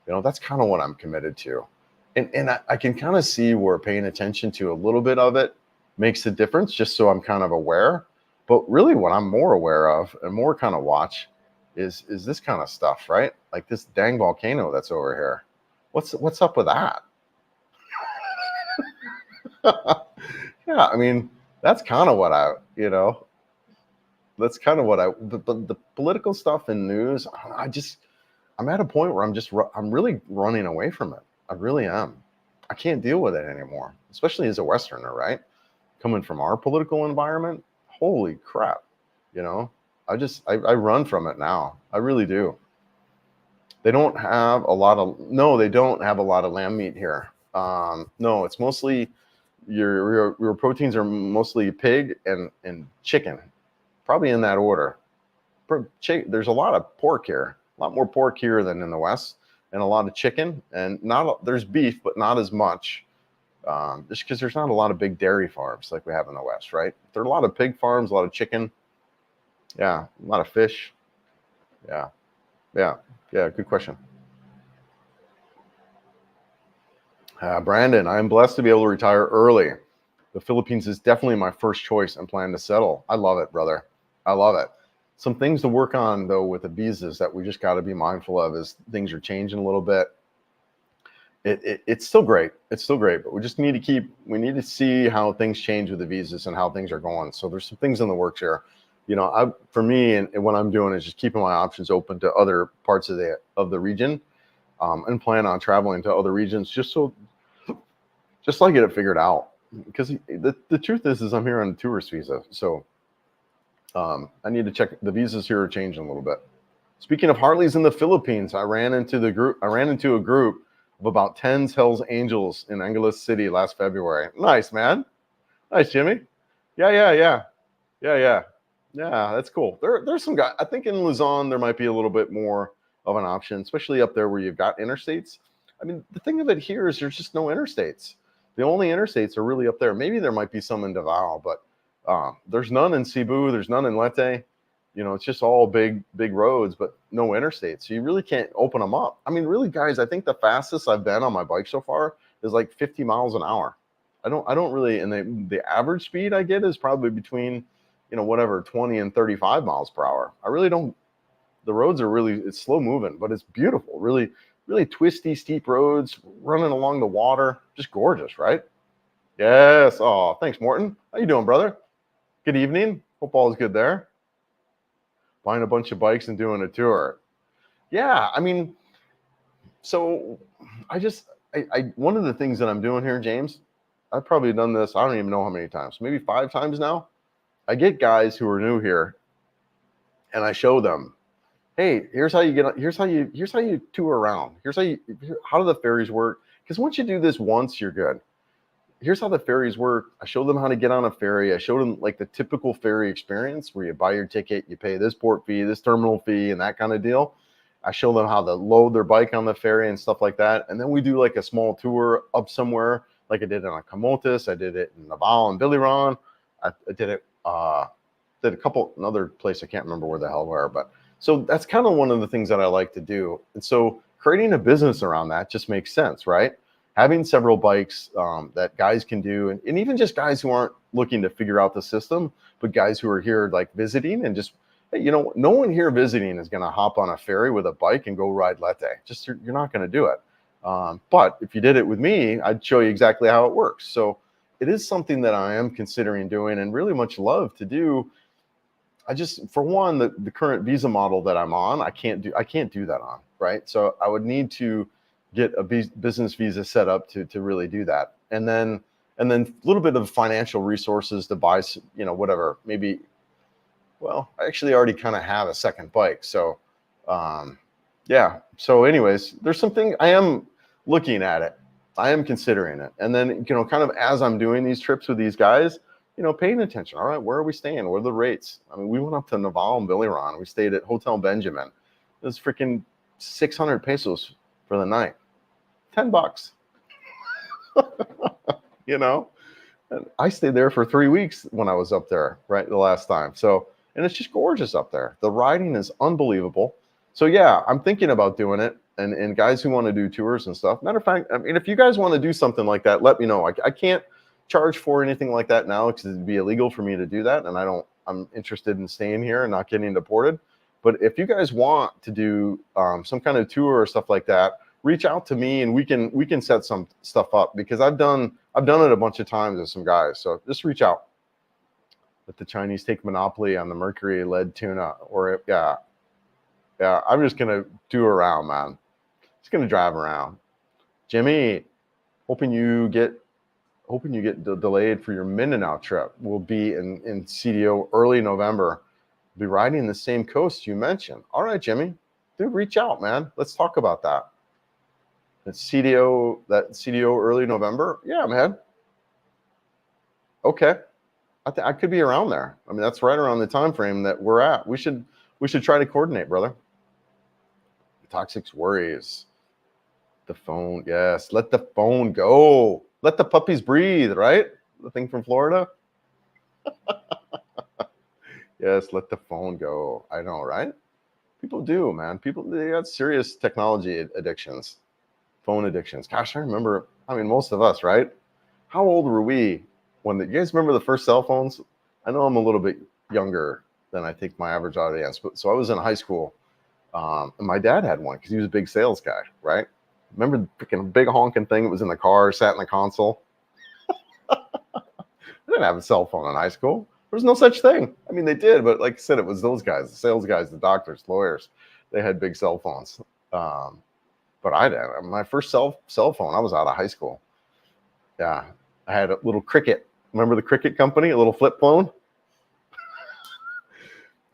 You know, that's kind of what I'm committed to. And I can kind of see where paying attention to a little bit of it makes a difference, just so I'm kind of aware. But really what I'm more aware of and more kind of watch is this kind of stuff, right? Like this dang volcano that's over here. What's up with that? Yeah, I mean, that's kind of what that's kind of what the political stuff and news, I'm at a point where I'm really running away from it. I really am. I can't deal with it anymore, especially as a Westerner, right? Coming from our political environment, holy crap, you know, I run from it now. I really do. They don't have a lot of, no, they don't have a lot of lamb meat here. No, it's mostly your proteins are mostly pig and chicken, probably in that order. There's a lot of pork here, a lot more pork here than in the West, and a lot of chicken, and there's beef, but not as much, just because there's not a lot of big dairy farms like we have in the West, right? There are a lot of pig farms, a lot of chicken, yeah, a lot of fish, yeah, yeah, yeah. Good question. Brandon, I am blessed to be able to retire early. The Philippines is definitely my first choice and plan to settle. I love it, brother. I love it. Some things to work on, though, with the visas that we just got to be mindful of is things are changing a little bit. It's still great. It's still great, but we just need to see how things change with the visas and how things are going. So there's some things in the works here. You know, for me, and what I'm doing is just keeping my options open to other parts of the region, and plan on traveling to other regions just so I get it figured out. Because the truth is I'm here on a tourist visa, so I need to check. The visas here are changing a little bit. Speaking of Harleys in the Philippines, I ran into a group of about 10 Hells Angels in Angeles City last February. Nice, man. Nice, Jimmy. Yeah. That's cool. There's some guys. I think in Luzon there might be a little bit more of an option, especially up there where you've got interstates. I mean, the thing of it here is there's just no interstates. The only interstates are really up there. Maybe there might be some in Davao, but there's none in Cebu. There's none in Leyte. You know, it's just all big roads, but no interstates. So you really can't open them up. I mean, really, guys, I think the fastest I've been on my bike so far is like 50 miles an hour. I don't really, and the average speed I get is probably between, you know, whatever, 20 and 35 miles per hour. I really don't, the roads are really, it's slow moving, but it's beautiful. Really, really twisty, steep roads, running along the water. Just gorgeous, right? Yes. Oh, thanks, Morton. How you doing, brother? Good evening. Hope all is good there. Buying a bunch of bikes and doing a tour. Yeah, I mean, so I one of the things that I'm doing here, James, I've probably done this, I don't even know how many times, maybe 5 times now. I get guys who are new here and I show them, hey, here's how you tour around. How do the ferries work? Because once you do this once, you're good. Here's how the ferries work. I show them how to get on a ferry. I show them like the typical ferry experience where you buy your ticket, you pay this port fee, this terminal fee, and that kind of deal. I show them how to load their bike on the ferry and stuff like that. And then we do like a small tour up somewhere, like I did on Camotes. I did it in Naval and Biliran. I did it, did a couple, another place, I can't remember where the hell where, but so that's kind of one of the things that I like to do. And so creating a business around that just makes sense, right? Having several bikes that guys can do, and even just guys who aren't looking to figure out the system, but guys who are here like visiting and just, hey, you know, no one here visiting is going to hop on a ferry with a bike and go ride Leyte. Just you're not going to do it. But if you did it with me, I'd show you exactly how it works. So it is something that I am considering doing and really much love to do. I just, for one, the current visa model that I'm on, I can't do that on, right? So I would need to get a business visa set up to really do that. And then a little bit of financial resources to buy, you know, whatever, maybe, well, I actually already kind of have a second bike. So, yeah. So anyways, there's something I am looking at it. I am considering it. And then, kind of as I'm doing these trips with these guys, paying attention. All right, where are we staying? What are the rates? I mean, we went up to Naval and Biliran. We stayed at Hotel Benjamin. It was freaking 600 pesos for the night. $10. And I stayed there for 3 weeks when I was up there, right, the last time. So, and it's just gorgeous up there. The riding is unbelievable. So yeah, I'm thinking about doing it. And guys who want to do tours and stuff. Matter of fact, I mean, if you guys want to do something like that, let me know. I can't charge for anything like that now because it'd be illegal for me to do that. And I'm interested in staying here and not getting deported. But if you guys want to do some kind of tour or stuff like that, reach out to me and we can set some stuff up, because I've done it a bunch of times with some guys. So just reach out. Let the Chinese take monopoly on the mercury lead tuna. Or yeah, I'm just gonna do around, man. Just gonna drive around. Jimmy, hoping you get delayed for your Mindanao trip. We'll be in CDO early November. We'll be riding the same coast you mentioned. All right, Jimmy, dude, reach out, man. Let's talk about that. That CDO early November. Yeah, man. Okay, I could be around there. I mean, that's right around the time frame that we're at. We should try to coordinate, brother. Toxic worries. The phone, yes. Let the phone go. Let the puppies breathe, right? The thing from Florida. Yes, let the phone go. I know, right? People do, man. They got serious technology addictions, phone addictions. Gosh, I remember. I mean, most of us, right? How old were we when you guys remember the first cell phones? I know I'm a little bit younger than I think my average audience, but so I was in high school, and my dad had one because he was a big sales guy, right? Remember the freaking big honking thing that was in the car, sat in the console? I didn't have a cell phone in high school. There was no such thing. I mean, they did, but like I said, it was those guys, the sales guys, the doctors, lawyers. They had big cell phones. But I did. My first cell phone, I was out of high school. Yeah, I had a little Cricket. Remember the Cricket company, a little flip phone?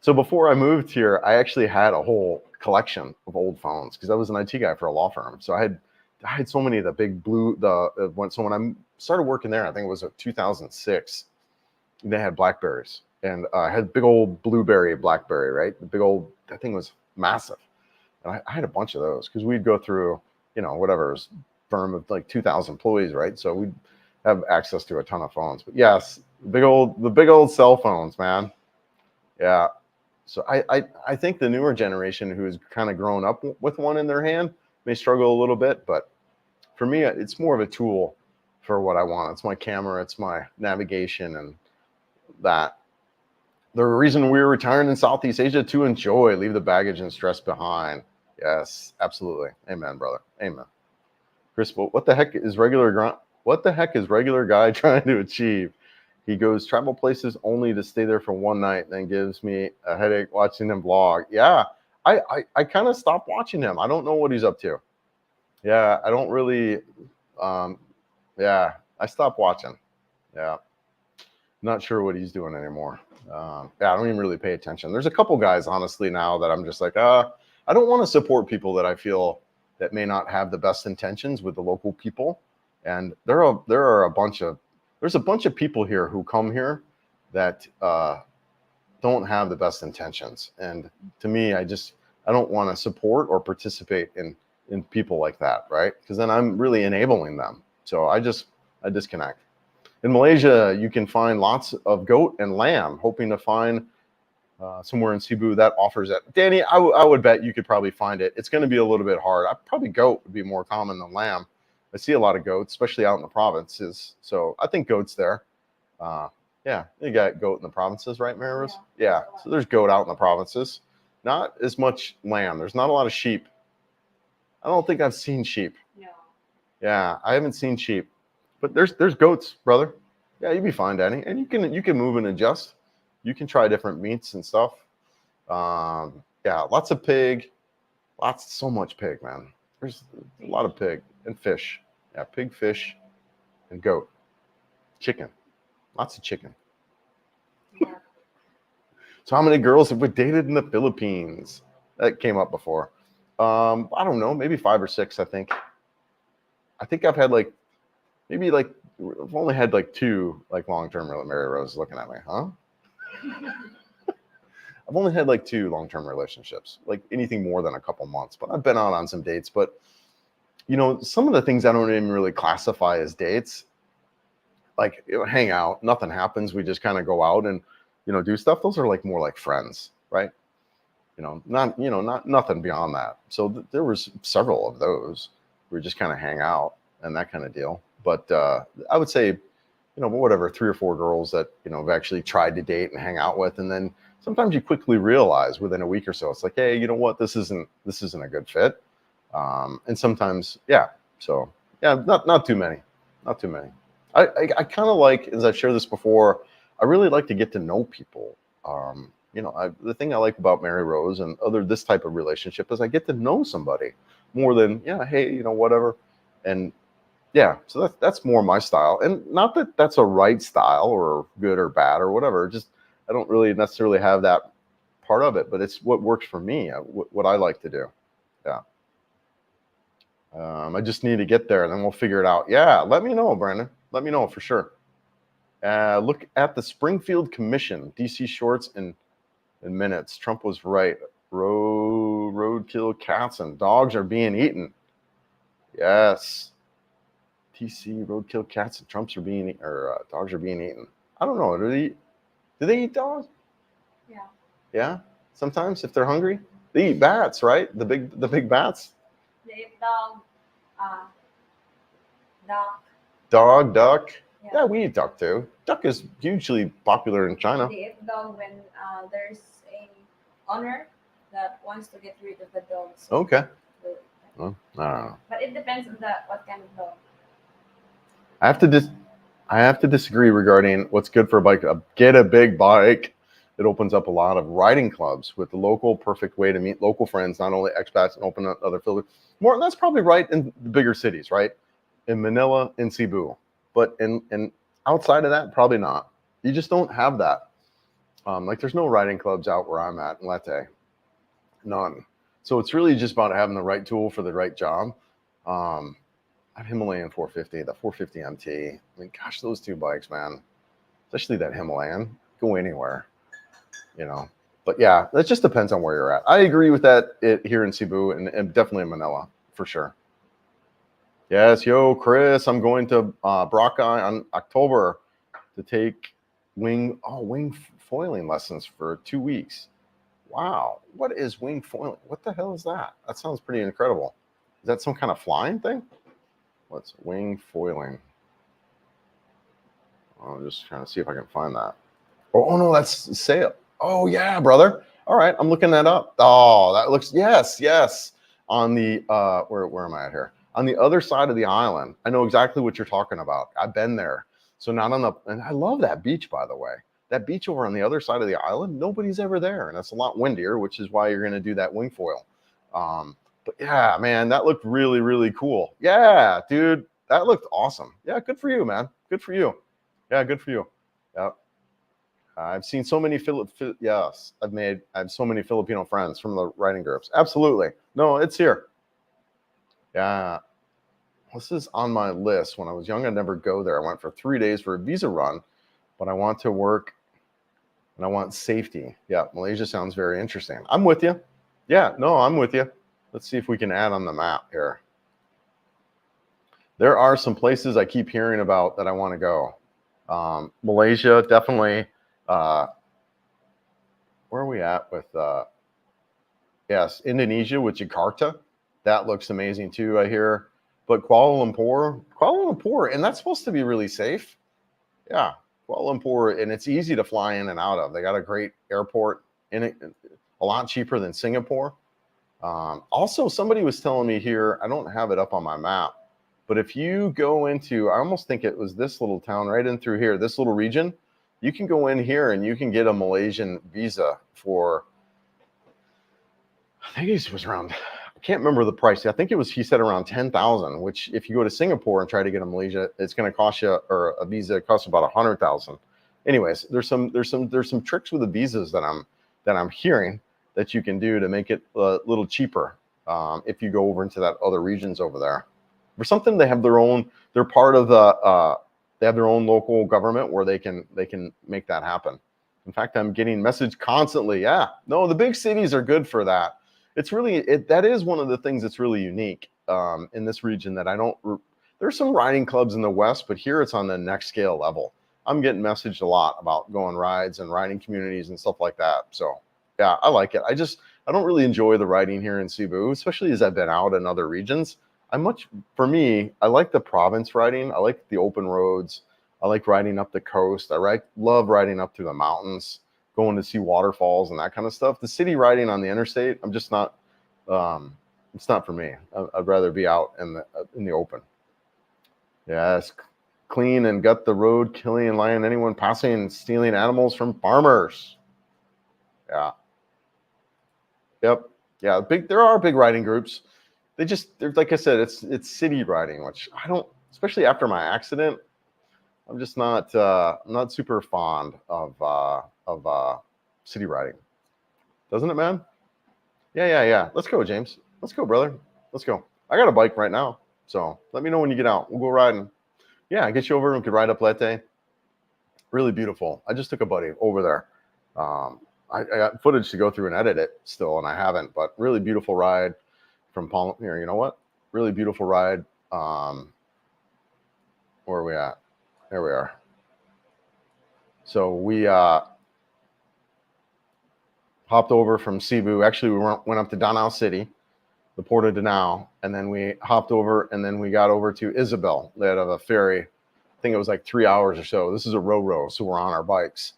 So before I moved here, I actually had a whole collection of old phones because I was an IT guy for a law firm. So I had so many of the big blue. So when I started working there, I think it was 2006. They had Blackberries, and I had big old Blueberry Blackberry, right? The big old, that thing was massive, and I had a bunch of those because we'd go through, whatever, it was firm of like 2,000 employees, right? So we'd have access to a ton of phones. But yes, the big old cell phones, man. Yeah. So I think the newer generation who's kind of grown up with one in their hand may struggle a little bit, but for me, it's more of a tool for what I want. It's my camera, it's my navigation, and that. The reason we're retiring in Southeast Asia, to enjoy, leave the baggage and stress behind. Yes, absolutely. Amen, brother. Amen. Chris, what the heck is regular guy trying to achieve? He goes travel places only to stay there for one night, then gives me a headache watching him vlog. Yeah, I kind of stopped watching him. I don't know what he's up to. Yeah, I don't really. Yeah, I stopped watching. Yeah, not sure what he's doing anymore. Yeah, I don't even really pay attention. There's a couple guys, honestly, now that I'm just like, I don't want to support people that I feel that may not have the best intentions with the local people. And there's a bunch of people here who come here that don't have the best intentions. And to me, I don't want to support or participate in people like that, right? Because then I'm really enabling them. So I disconnect. In Malaysia, you can find lots of goat and lamb, hoping to find somewhere in Cebu that offers it. Danny, I would bet you could probably find it. It's going to be a little bit hard. Probably goat would be more common than lamb. I see a lot of goats, especially out in the provinces. So I think goat's there. Yeah, you got goat in the provinces, right, Mary Rose? Yeah, so there's goat out in the provinces. Not as much lamb. There's not a lot of sheep. I don't think I've seen sheep. No. Yeah, I haven't seen sheep. But there's goats, brother. Yeah, you'd be fine, Danny. And you can move and adjust. You can try different meats and stuff. Yeah, lots of pig. So much pig, man. There's a lot of pig and fish. Yeah, pig, fish, and goat. Chicken. Lots of chicken. Yeah. So how many girls have we dated in the Philippines? That came up before. I don't know, maybe 5 or 6, I think. I think I've had like maybe like I've only had like 2 like long-term Mary Rose looking at me, huh? I've only had like 2 long-term relationships, like anything more than a couple months, but I've been out on some dates. But you know, some of the things I don't even really classify as dates, like hang out, nothing happens, we just kind of go out and do stuff. Those are like more like friends, right? Not nothing beyond that. So there was several of those. We just kind of hang out and that kind of deal. But I would say, whatever, 3 or 4 girls that have actually tried to date and hang out with, and then sometimes you quickly realize within a week or so, it's like, hey, you know what, this isn't a good fit. And sometimes, yeah. So yeah, not too many, not too many. I kind of like, as I've shared this before, I really like to get to know people. The thing I like about Mary Rose and this type of relationship is I get to know somebody more than, yeah, hey, whatever. And yeah, so that's more my style. And not that that's a right style or good or bad or whatever. Just I don't really necessarily have that part of it, but it's what works for me, what I like to do. Yeah. I just need to get there, and then we'll figure it out. Yeah, let me know, Brandon. Let me know for sure. Look at the Springfield Commission. DC shorts in minutes. Trump was right. Roadkill cats and dogs are being eaten. Yes. DC roadkill cats and dogs are being eaten. I don't know. Do they eat dogs? Yeah. Yeah. Sometimes if they're hungry, they eat bats, right? The big bats. They eat dog, duck. Dog, duck. Yeah. Yeah, we eat duck too. Duck is hugely popular in China. They eat dog when there's a owner that wants to get rid of the dog. So Okay. Well, I don't know. But it depends on what kind of dog. I have to disagree regarding what's good for a bike. Get a big bike. It opens up a lot of riding clubs with the local, perfect way to meet local friends, not only expats, and open up other fields. More, that's probably right in the bigger cities, right? In Manila, in Cebu. But in outside of that, probably not. You just don't have that. Like there's no riding clubs out where I'm at in Leyte. None. So it's really just about having the right tool for the right job. That Himalayan 450, the 450 MT. I mean, gosh, those 2 bikes, man. Especially that Himalayan. Go anywhere, But yeah, that just depends on where you're at. I agree with that here in Cebu and definitely in Manila, for sure. Yes, yo, Chris, I'm going to Braca on October to take wing foiling lessons for 2 weeks. Wow, what is wing foiling? What the hell is that? That sounds pretty incredible. Is that some kind of flying thing? What's wing foiling? I'm just trying to see if I can find that. Oh no, that's sail. Oh yeah, brother. All right, I'm looking that up. Oh, that looks, yes. On the where am I at here? On the other side of the island. I know exactly what you're talking about. I've been there. So not on and I love that beach, by the way. That beach over on the other side of the island, nobody's ever there, and it's a lot windier, which is why you're going to do that wing foil. But yeah, man, that looked really, really cool. Yeah, dude, that looked awesome. Yeah, good for you, man. Good for you. Yeah, good for you. Yeah. I've seen so many yes, I have so many Filipino friends from the riding groups. Absolutely. No, it's here. Yeah. This is on my list. When I was young, I'd never go there. I went for 3 days for a visa run, but I want to work and I want safety. Yeah, Malaysia sounds very interesting. I'm with you. Yeah, no, I'm with you. Let's see if we can add on the map here. There are some places I keep hearing about that I want to go. Malaysia, definitely. Where are we at with yes, Indonesia with Jakarta? That looks amazing too, I hear. But Kuala Lumpur, and that's supposed to be really safe. Yeah, Kuala Lumpur, and it's easy to fly in and out of. They got a great airport in it, a lot cheaper than Singapore. Also, somebody was telling me here, I don't have it up on my map, but if you go into, I almost think it was this little town right in through here, this little region, you can go in here and you can get a Malaysian visa for, I think it was around, I can't remember the price. I think it was, he said around 10,000, which if you go to Singapore and try to get a Malaysia, it's going to cost you, or a visa costs about 100,000. Anyways, there's some tricks with the visas that I'm hearing that you can do to make it a little cheaper if you go over into that other regions over there. For something, they have their own. They're part of the. They have their own local government where they can make that happen. In fact, I'm getting message constantly. Yeah, no, the big cities are good for that. It's really that is one of the things that's really unique in this region that I don't. There's some riding clubs in the West, but here it's on the next scale level. I'm getting messaged a lot about going rides and riding communities and stuff like that. So yeah, I like it. I don't really enjoy the riding here in Cebu, especially as I've been out in other regions. For me, I like the province riding. I like the open roads. I like riding up the coast. Love riding up through the mountains, going to see waterfalls and that kind of stuff. The city riding on the interstate, I'm just not. It's not for me. I'd rather be out in the open. Yes, clean and gut the road, killing and lying anyone passing and stealing animals from farmers. Yeah. Yep. Yeah. There are big riding groups. They're like I said, it's city riding, which I don't, especially after my accident. I'm just not super fond of city riding. Doesn't it, man? Yeah. Let's go, James. Let's go, brother. Let's go. I got a bike right now, so let me know when you get out. We'll go riding. Yeah, get you over and we could ride up Leyte. Really beautiful. I just took a buddy over there. I got footage to go through and edit it still, and I haven't, but really beautiful ride from Palm here. You know what? Really beautiful ride. Where are we at? There we are. So we hopped over from Cebu. Actually, we went up to Danao City, the port of Danao, and then we hopped over, and then we got over to Isabel. They had a ferry. I think it was like 3 hours or so. This is a row, so we're on our bikes.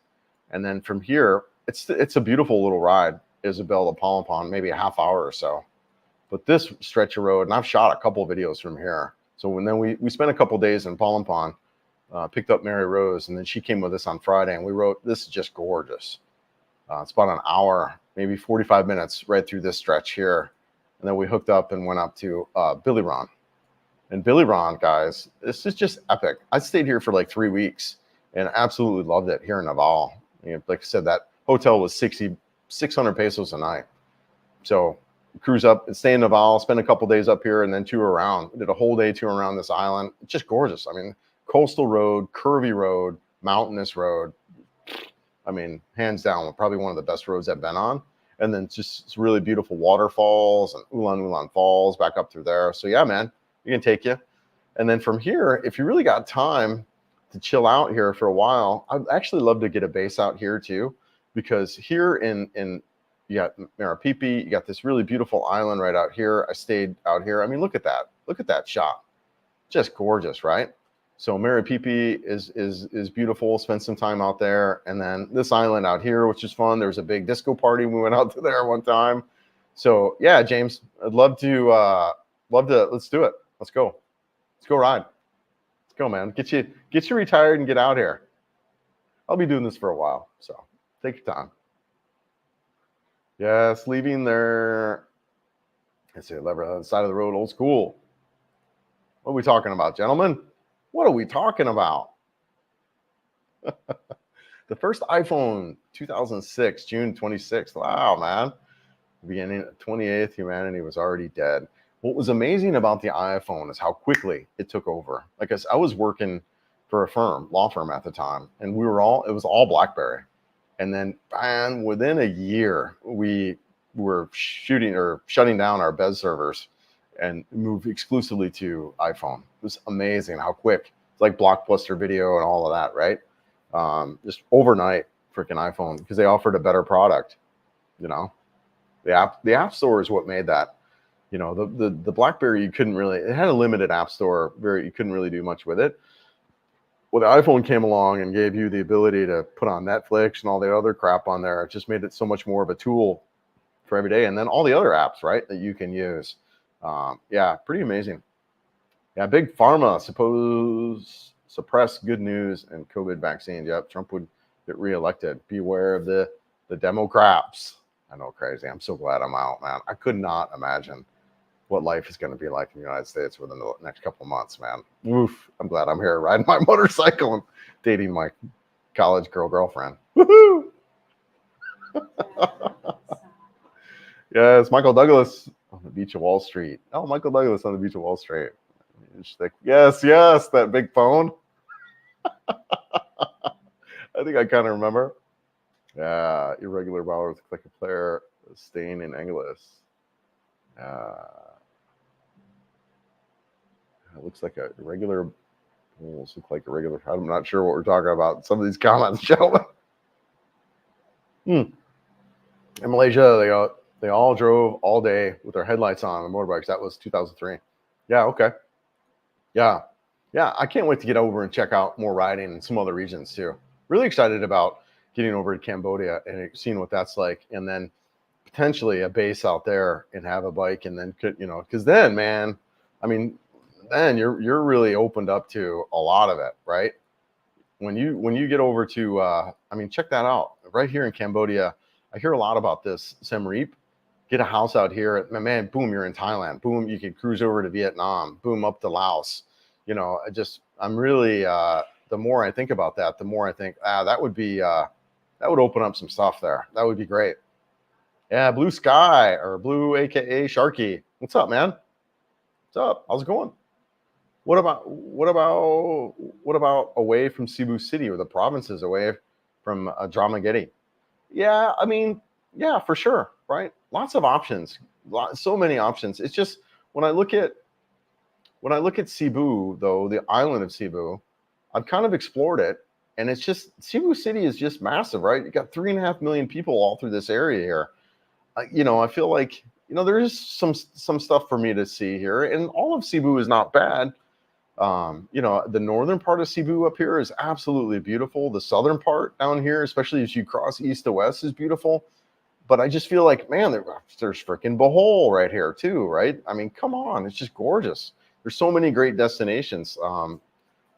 And then from here, it's a beautiful little ride, Isabel to Palmpon, maybe a half hour or so. But this stretch of road, and I've shot a couple of videos from here. So then we spent a couple days in Palmpon, picked up Mary Rose, and then she came with us on Friday, and we rode. This is just gorgeous. It's about an hour, maybe 45 minutes right through this stretch here. And then we hooked up and went up to Biliran. And Biliran, guys, this is just epic. I stayed here for like 3 weeks and absolutely loved it here in Naval. Like I said, that hotel was 600 pesos a night. So cruise up and stay in Naval, spend a couple days up here, and then tour around. We did a whole day tour around this island. It's just gorgeous. I mean, coastal road, curvy road, mountainous road. I mean, hands down, probably one of the best roads I've been on. And then just really beautiful waterfalls and Ulan Falls back up through there. So yeah, man, we can take you. And then from here, if you really got time to chill out here for a while, I'd actually love to get a base out here too, because here in you got Marapipi, you got this really beautiful island right out here. I stayed out here. I mean, look at that. Look at that shot. Just gorgeous, right? So Marapipi is beautiful. Spent some time out there. And then this island out here, which is fun. There was a big disco party. We went out to there one time. So yeah, James, I'd love to, let's do it. Let's go. Let's go ride. Let's go, man. Get you retired and get out here. I'll be doing this for a while. So take your time. Yes, leaving there. Let's see, lever on the side of the road, old school. What are we talking about, gentlemen? What are we talking about? The first iPhone, 2006, June 26th. Wow, man. Beginning of 28th, humanity was already dead. What was amazing about the iPhone is how quickly it took over. Like I was working for a law firm at the time, and it was all BlackBerry. And then, bam, within a year, we were shutting down our BES servers and moved exclusively to iPhone. It was amazing how quick. It's like Blockbuster Video and all of that, right? Just overnight, freaking iPhone, because they offered a better product. You know, the app store is what made that. You know, the BlackBerry, you couldn't really. It had a limited app store. You couldn't really do much with it. Well, the iPhone came along and gave you the ability to put on Netflix and all the other crap on there. It just made it so much more of a tool for every day. And then all the other apps, right, that you can use. Yeah, pretty amazing. Yeah, big pharma suppress good news and COVID vaccines. Yep, Trump would get reelected. Beware of the Democrats. I know, crazy. I'm so glad I'm out, man. I could not imagine what life is going to be like in the United States within the next couple of months, man. Oof, I'm glad I'm here riding my motorcycle and dating my college girlfriend. Woohoo! Yes, Michael Douglas on the beach of Wall Street. Oh, Michael Douglas on the beach of Wall Street. She's like, yes, that big phone. I think I kind of remember. Yeah, irregular vowels like a player staying in English. It looks like a regular. Almost look like a regular. I'm not sure what we're talking about. Some of these comments, gentlemen. In Malaysia, they all drove all day with their headlights on motorbikes. That was 2003. Yeah. Okay. Yeah. I can't wait to get over and check out more riding in some other regions too. Really excited about getting over to Cambodia and seeing what that's like, and then potentially a base out there and have a bike, and then because then, man, I mean, then you're really opened up to a lot of it, right? When you get over to, I mean, check that out right here in Cambodia. I hear a lot about this Siem Reap. Get a house out here, man. Boom, you're in Thailand. Boom, you can cruise over to Vietnam. Boom, up to Laos. I'm really. The more I think about that, the more I think, that would open up some stuff there. That would be great. Yeah, Blue Sky or Blue, aka Sharky. What's up, man? What's up? How's it going? What about away from Cebu City or the provinces away from Dramageti? Yeah, I mean, yeah, for sure, right? Lots of options, so many options. It's just when I look at Cebu, though, the island of Cebu, I've kind of explored it, and it's just Cebu City is just massive, right? You got 3.5 million people all through this area here. I feel like there is some stuff for me to see here, and all of Cebu is not bad. The northern part of Cebu up here is absolutely beautiful. The southern part down here, especially as you cross east to west, is beautiful. But I just feel like, man, there's freaking Bohol right here too, right? I mean, come on, it's just gorgeous. There's so many great destinations.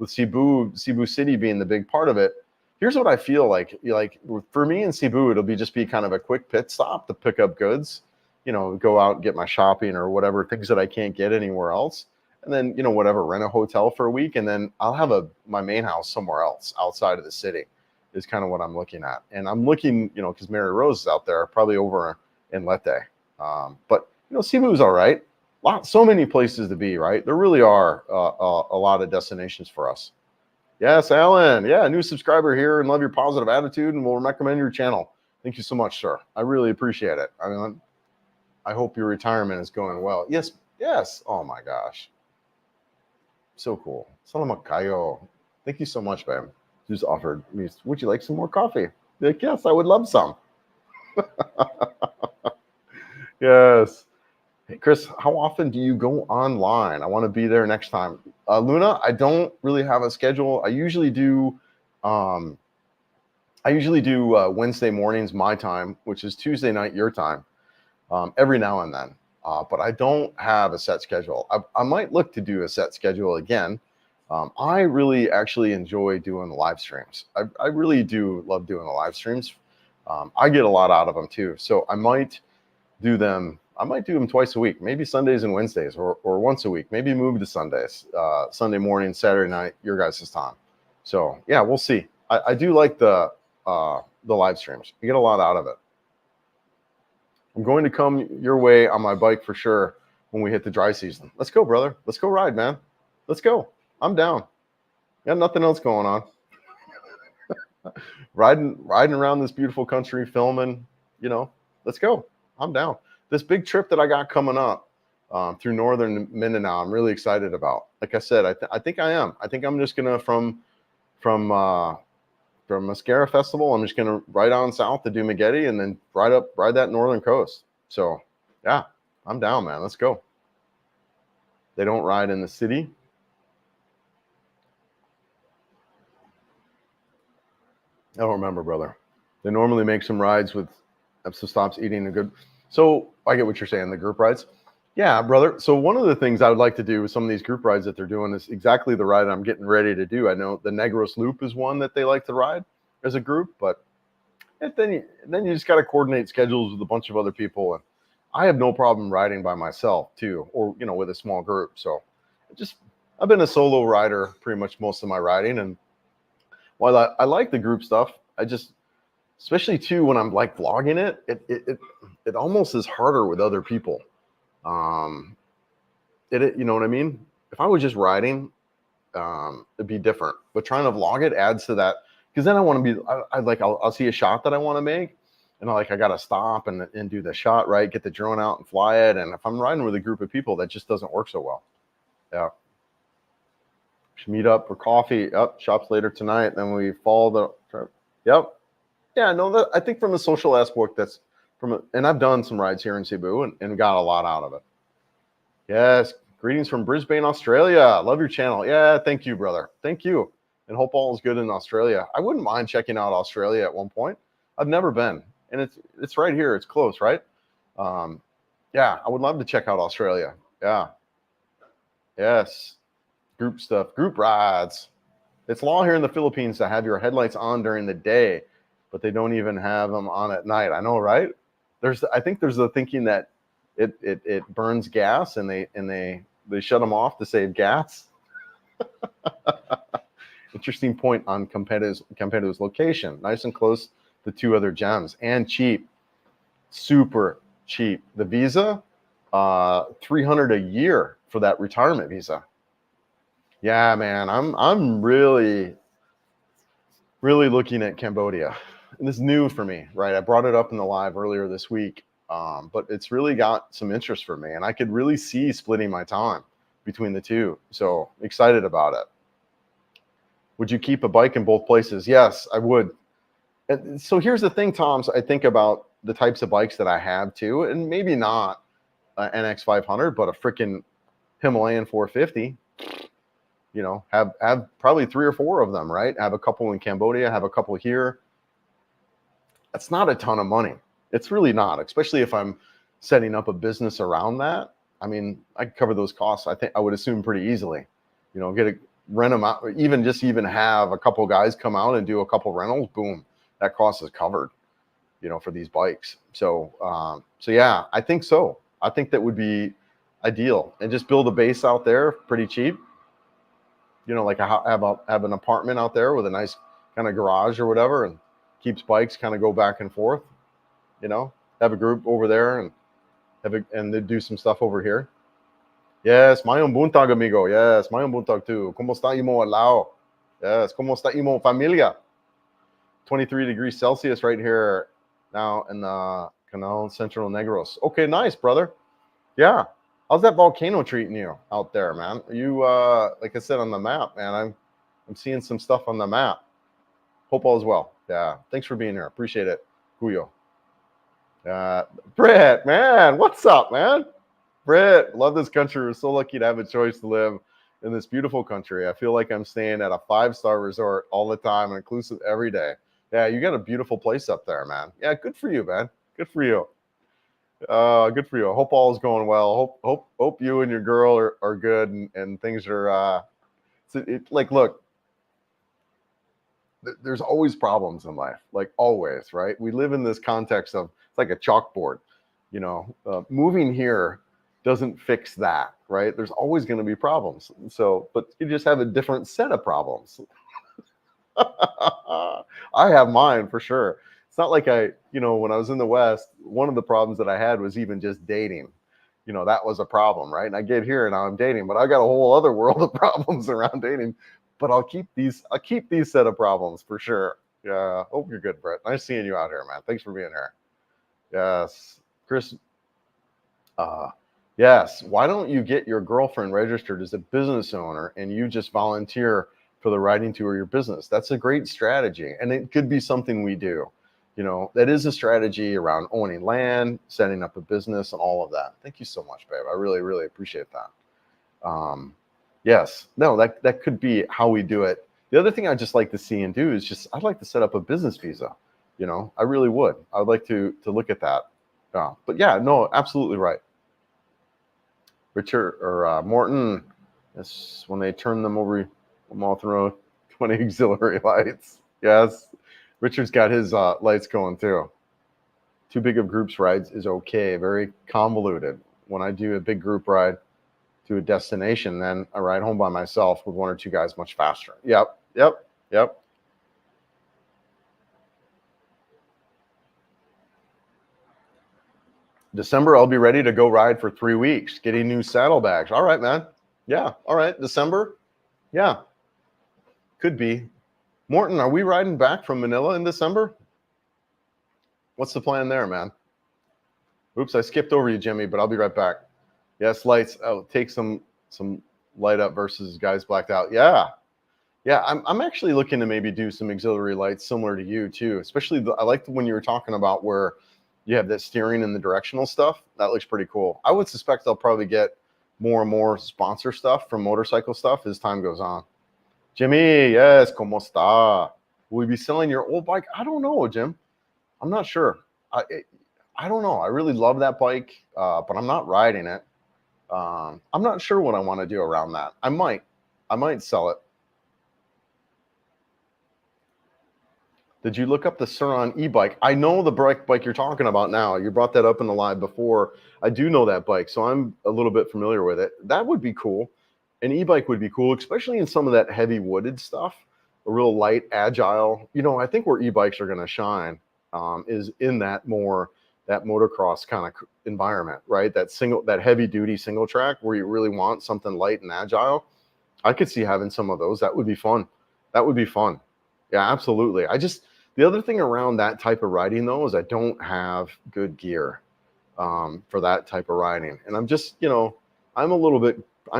With Cebu City being the big part of it. Here's what I feel like. For me in Cebu, it'll just be kind of a quick pit stop to pick up goods. Go out and get my shopping or whatever, things that I can't get anywhere else. And then, whatever, rent a hotel for a week, and then I'll have my main house somewhere else outside of the city is kind of what I'm looking at. And I'm looking, because Mary Rose is out there, probably over in Leyte. But, Cebu's all right. So many places to be, right? There really are a lot of destinations for us. Yes, Alan. Yeah, new subscriber here, and love your positive attitude, and will recommend your channel. Thank you so much, sir. I really appreciate it. I mean, I hope your retirement is going well. Yes. Oh my gosh. So cool. Salamat kayo. Thank you so much, babe. Just offered me, would you like some more coffee? Like, yes, I would love some. Yes. Hey, Chris, how often do you go online? I want to be there next time. Luna, I don't really have a schedule. I usually do Wednesday mornings, my time, which is Tuesday night, your time, every now and then. But I don't have a set schedule. I might look to do a set schedule again. I really actually enjoy doing the live streams. I really do love doing the live streams. I get a lot out of them too. So I might do them twice a week, maybe Sundays and Wednesdays, or once a week, maybe move to Sundays, Sunday morning, Saturday night, your guys' time. So yeah, we'll see. I do like the live streams. You get a lot out of it. I'm going to come your way on my bike for sure when we hit the dry season. Let's go, brother. Let's go ride, man. Let's go. I'm down. Got nothing else going on. riding around this beautiful country, filming, let's go. I'm down. This big trip that I got coming up through northern Mindanao, I'm really excited about. Like I said, I think I am. I think I'm just gonna from Mascara Festival, I'm just gonna ride on south to Dumaguete and then ride that northern coast. So yeah, I'm down, man. Let's go. They don't ride in the city. I don't remember, brother. They normally make some rides with stops eating a good. So I get what you're saying, the group rides. Yeah, brother. So one of the things I would like to do with some of these group rides that they're doing is exactly the ride I'm getting ready to do. I know the Negros Loop is one that they like to ride as a group, but then you just got to coordinate schedules with a bunch of other people. And I have no problem riding by myself too, or with a small group. So I've been a solo rider pretty much most of my riding, and while I like the group stuff, especially too when I'm like vlogging it almost is harder with other people. You know what I mean? if I was just riding, it'd be different. But trying to vlog it adds to that, because then I want to be, I'll see a shot that I want to make, and I got to stop and do the shot right, get the drone out and fly it. And if I'm riding with a group of people, that just doesn't work so well. Yeah. Should meet up for coffee. Up, shops later tonight. Then we follow the. Yep. Yeah. No, that I think from a social aspect, that's and I've done some rides here in Cebu and got a lot out of it. Yes. Greetings from Brisbane, Australia. Love your channel. Yeah. Thank you, brother. Thank you. And hope all is good in Australia. I wouldn't mind checking out Australia at one point. I've never been, and it's right here. It's close, right? Yeah. I would love to check out Australia. Yeah. Yes. Group stuff, group rides. It's law here in the Philippines to have your headlights on during the day, but they don't even have them on at night. I know, right? I think there's the thinking that it burns gas, and they shut them off to save gas. Interesting point on Campedo's location. Nice and close to 2 other gems, and cheap, super cheap. The visa, $300 a year for that retirement visa. Yeah, man, I'm really looking at Cambodia. And this is new for me, right? I brought it up in the live earlier this week, but it's really got some interest for me, and I could really see splitting my time between the two. So excited about it. Would you keep a bike in both places? Yes, I would. And so here's the thing, Tom. So I think about the types of bikes that I have too, and maybe not an NX 500, but a freaking Himalayan 450. You know, have probably 3 or 4 of them, right? Have a couple in Cambodia, have a couple here. That's not a ton of money. It's really not, especially if I'm setting up a business around that. I mean, I could cover those costs, I think I would assume, pretty easily. You know, rent them out, even have a couple guys come out and do a couple rentals, boom, that cost is covered, you know, for these bikes. So, so yeah, I think so. I think that would be ideal, and just build a base out there pretty cheap. You know, like have an apartment out there with a nice kind of garage or whatever, and keeps bikes kind of go back and forth. You know, have a group over there and they do some stuff over here. Yes, mayong buntag, amigo. Yes, mayong buntag too. Kumusta imo alao? Yes, kumusta imo familia? 23 degrees Celsius right here now in the Canal Central Negros. Okay, nice, brother. Yeah. How's that volcano treating you out there, man? Are you, like I said on the map, man, I'm seeing some stuff on the map. Hope all is well. Yeah. Thanks for being here. Appreciate it. Julio. Britt, man, what's up, man? Britt, love this country. We're so lucky to have a choice to live in this beautiful country. I feel like I'm staying at a 5-star resort all the time, inclusive every day. Yeah, you got a beautiful place up there, man. Yeah, good for you, man. Good for you. Good for you. I hope all is going well. Hope you and your girl are good, and things are like, look, there's always problems in life, like always, right? We live in this context of, it's like a chalkboard, you know. Moving here doesn't fix that, right? There's always going to be problems. So, but you just have a different set of problems. I have mine for sure. It's not like you know, when I was in the West, one of the problems that I had was even just dating. You know, that was a problem, right? And I get here and now I'm dating, but I got a whole other world of problems around dating. But I'll keep these set of problems for sure. Yeah. Hope you're good, Brett. Nice seeing you out here, man. Thanks for being here. Yes. Chris. Yes. Why don't you get your girlfriend registered as a business owner and you just volunteer for the riding tour of your business? That's a great strategy. And it could be something we do. You know, that is a strategy around owning land, setting up a business, and all of that. Thank you so much, babe. I really, really appreciate that. Yes, no, that could be how we do it. The other thing I'd just like to see and do is I'd like to set up a business visa. You know, I really would. I would like to look at that. But yeah, no, absolutely right. Richard or Morton, yes, when they turn them over, Moth Road, 20 auxiliary lights. Yes. Richard's got his lights going too. Too big of groups rides is okay. Very convoluted. When I do a big group ride to a destination, then I ride home by myself with 1 or 2 guys much faster. Yep. December, I'll be ready to go ride for 3 weeks, getting new saddlebags. All right, man. Yeah. All right. December. Yeah. Could be. Morton, are we riding back from Manila in December? What's the plan there, man? Oops, I skipped over you, Jimmy, but I'll be right back. Yes, lights. Oh, take some light up versus guys blacked out. Yeah. Yeah, I'm actually looking to maybe do some auxiliary lights similar to you too. Especially I like when you were talking about where you have that steering and the directional stuff. That looks pretty cool. I would suspect I'll probably get more and more sponsor stuff from motorcycle stuff as time goes on. Jimmy, yes, como está? Will we be selling your old bike? I don't know, Jim. I'm not sure. I don't know. I really love that bike, but I'm not riding it. I'm not sure what I want to do around that. I might sell it. Did you look up the Suron e-bike? I know the bike you're talking about now. You brought that up in the live before. I do know that bike, so I'm a little bit familiar with it. That would be cool. An e-bike would be cool, especially in some of that heavy wooded stuff. A real light, agile. You know, I think where e-bikes are going to shine is in that motocross kind of environment, right? That heavy duty single track where you really want something light and agile. I could see having some of those. That would be fun. That would be fun. Yeah, absolutely. The other thing around that type of riding though is I don't have good gear for that type of riding, and I'm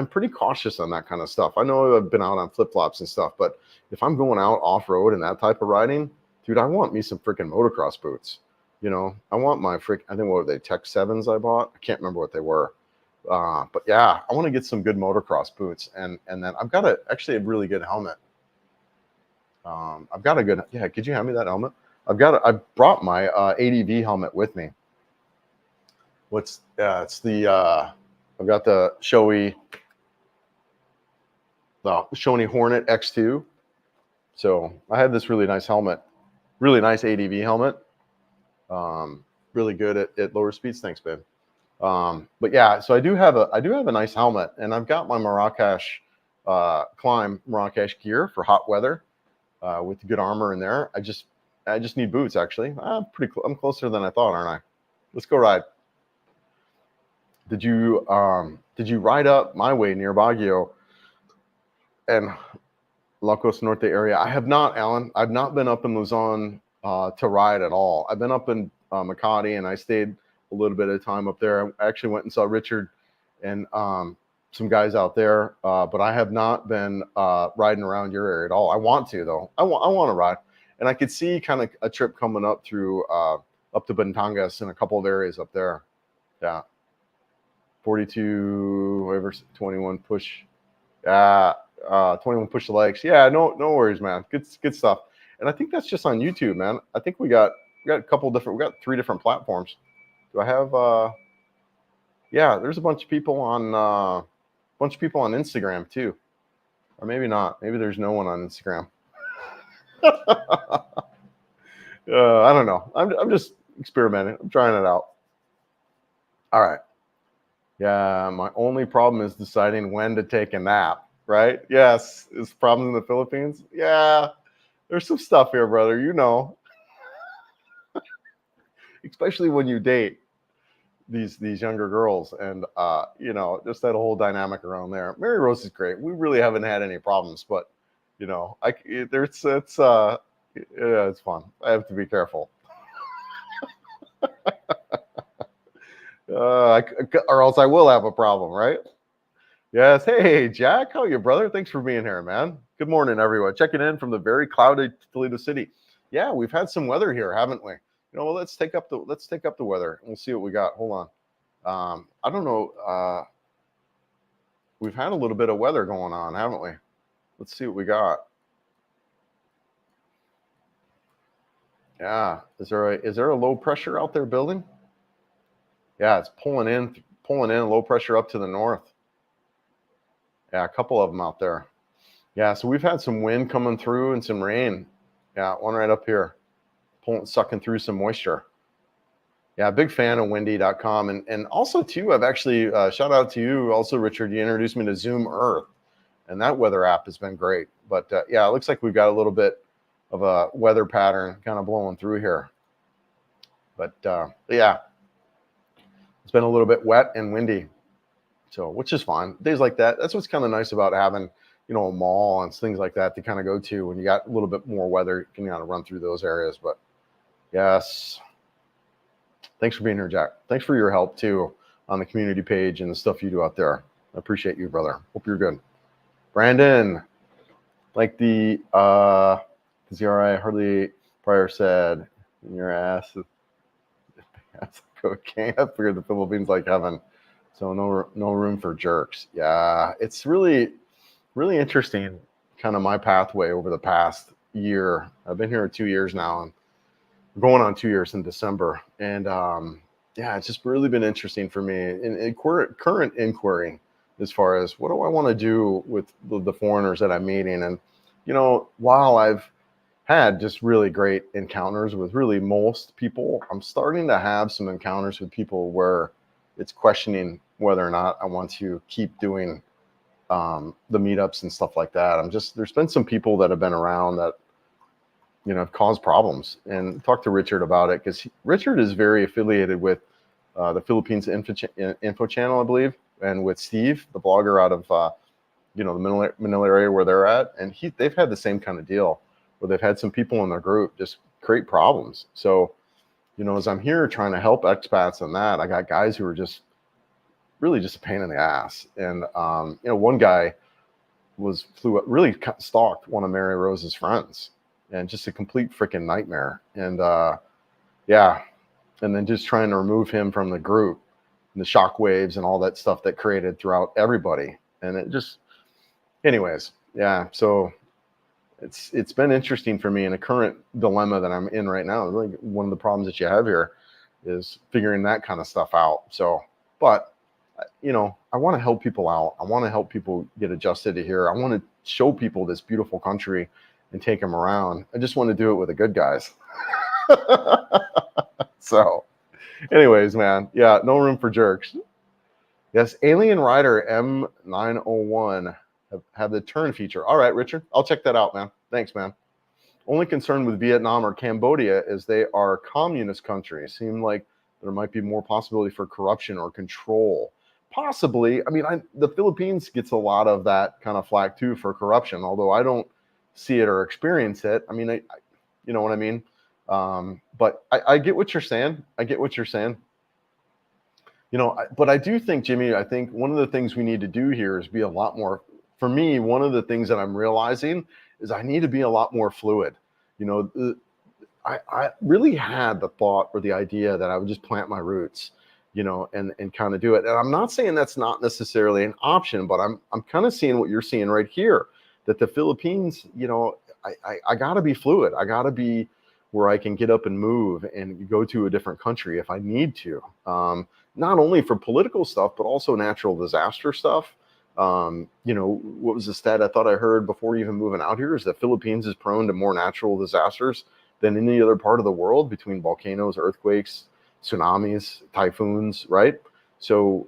pretty cautious on that kind of stuff. I know I've been out on flip flops and stuff, but if I'm going out off road and that type of riding, dude, I want me some freaking motocross boots. You know, I want my I think what were they, Tech 7s I bought? I can't remember what they were. But yeah, I want to get some good motocross boots, and then I've got actually a really good helmet. I've got a good, yeah, could you hand me that helmet? I brought my ADV helmet with me. It's I've got the Shoei Hornet X2. So I have this really nice helmet, really nice ADV helmet. Really good at lower speeds. Thanks, babe. But yeah, so I do have a nice helmet, and I've got my Marrakesh Climb Marrakesh gear for hot weather. With good armor in there. I just need boots actually. I'm closer than I thought, aren't I? Let's go ride. Did you ride up my way near Baguio and Lacos Norte area? I have not, Alan. I've not been up in Luzon to ride at all. I've been up in Makati, and I stayed a little bit of time up there. I actually went and saw Richard and some guys out there, but I have not been riding around your area at all. I want to though. I want to ride, and I could see kind of a trip coming up through up to Batangas and a couple of areas up there. Yeah, 42 whatever 21 push. 21 push the likes. Yeah, no worries, man. Good stuff. And I think that's just on YouTube, man. I think we got a couple different. We got 3 different platforms. Do I have? Yeah, there's a bunch of people on Instagram too, or maybe not. Maybe there's no one on Instagram. I don't know. I'm just experimenting. I'm trying it out. All right. Yeah, my only problem is deciding when to take a nap. Right? Yes. Is problems in the Philippines? Yeah. There's some stuff here, brother. You know, especially when you date these younger girls, and just that whole dynamic around there. Mary Rose is great. We really haven't had any problems, but it's fun. I have to be careful. Or else I will have a problem, right? Yes. Hey, Jack, how are you, brother? Thanks for being here, man. Good morning, everyone. Checking in from the very cloudy Toledo City. Yeah, we've had some weather here, haven't we? Well, let's take up the weather, and we'll see what we got. Hold on. I don't know. We've had a little bit of weather going on, haven't we? Let's see what we got. Yeah, is there a low pressure out there building? Yeah, it's pulling in low pressure up to the north. Yeah, a couple of them out there. Yeah, so we've had some wind coming through and some rain. Yeah, one right up here, sucking through some moisture. Yeah, big fan of windy.com. And also, too, I've actually, shout out to you also, Richard. You introduced me to Zoom Earth, and that weather app has been great. But yeah, it looks like we've got a little bit of a weather pattern kind of blowing through here. But yeah, it's been a little bit wet and windy. So, which is fine. Days like that. That's what's kind of nice about having, you know, a mall and things like that to kind of go to when you got a little bit more weather. You can kind of run through those areas. But yes, thanks for being here, Jack. Thanks for your help too on the community page and the stuff you do out there. I appreciate you, brother. Hope you're good. Brandon, like the ZRI Hardly Prior said, in your ass is cocaine. I figured the Philippines like heaven. So no room for jerks. Yeah, it's really interesting. Kind of my pathway over the past year. I've been here 2 years now, and we're going on 2 years in December. And yeah, it's just really been interesting for me in current inquiry as far as what do I want to do with the foreigners that I'm meeting. And you know, while I've had just really great encounters with really most people, I'm starting to have some encounters with people where it's questioning whether or not I want to keep doing the meetups and stuff like that. There's been some people that have been around that, you know, have caused problems, and talk to Richard about it, because Richard is very affiliated with the Philippines info channel, I believe, and with Steve, the blogger out of, you know, the Manila area where they're at. And they've had the same kind of deal where they've had some people in their group just create problems. So, you know, as I'm here trying to help expats on that, I got guys who are just really just a pain in the ass. And, you know, one guy really stalked one of Mary Rose's friends, and just a complete freaking nightmare. And, yeah. And then just trying to remove him from the group, and the shockwaves and all that stuff that created throughout everybody. And it just, anyways, yeah. So it's been interesting for me in a current dilemma that I'm in right now. Really, one of the problems that you have here is figuring that kind of stuff out. So, but you know, I want to help people out. I want to help people get adjusted to here. I want to show people this beautiful country and take them around. I just want to do it with the good guys. So, anyways, man, yeah, no room for jerks. Yes, Alien Rider M901 have the turn feature. All right, Richard, I'll check that out, man. Thanks, man. Only concern with Vietnam or Cambodia is they are communist countries. Seem like there might be more possibility for corruption or control. Possibly. I mean, the Philippines gets a lot of that kind of flack too for corruption, although I don't see it or experience it. I mean, you know what I mean? But I get what you're saying. I get what you're saying. You know, but I do think, Jimmy, I think one of the things we need to do here is be a lot more, for me, one of the things that I'm realizing is I need to be a lot more fluid. You know, I really had the thought or the idea that I would just plant my roots, you know, and kind of do it. And I'm not saying that's not necessarily an option, but I'm kind of seeing what you're seeing right here, that the Philippines, you know, I got to be fluid. I got to be where I can get up and move and go to a different country if I need to. Not only for political stuff, but also natural disaster stuff. You know, what was the stat I thought I heard before even moving out here is that Philippines is prone to more natural disasters than any other part of the world, between volcanoes, earthquakes, tsunamis, typhoons, right? So,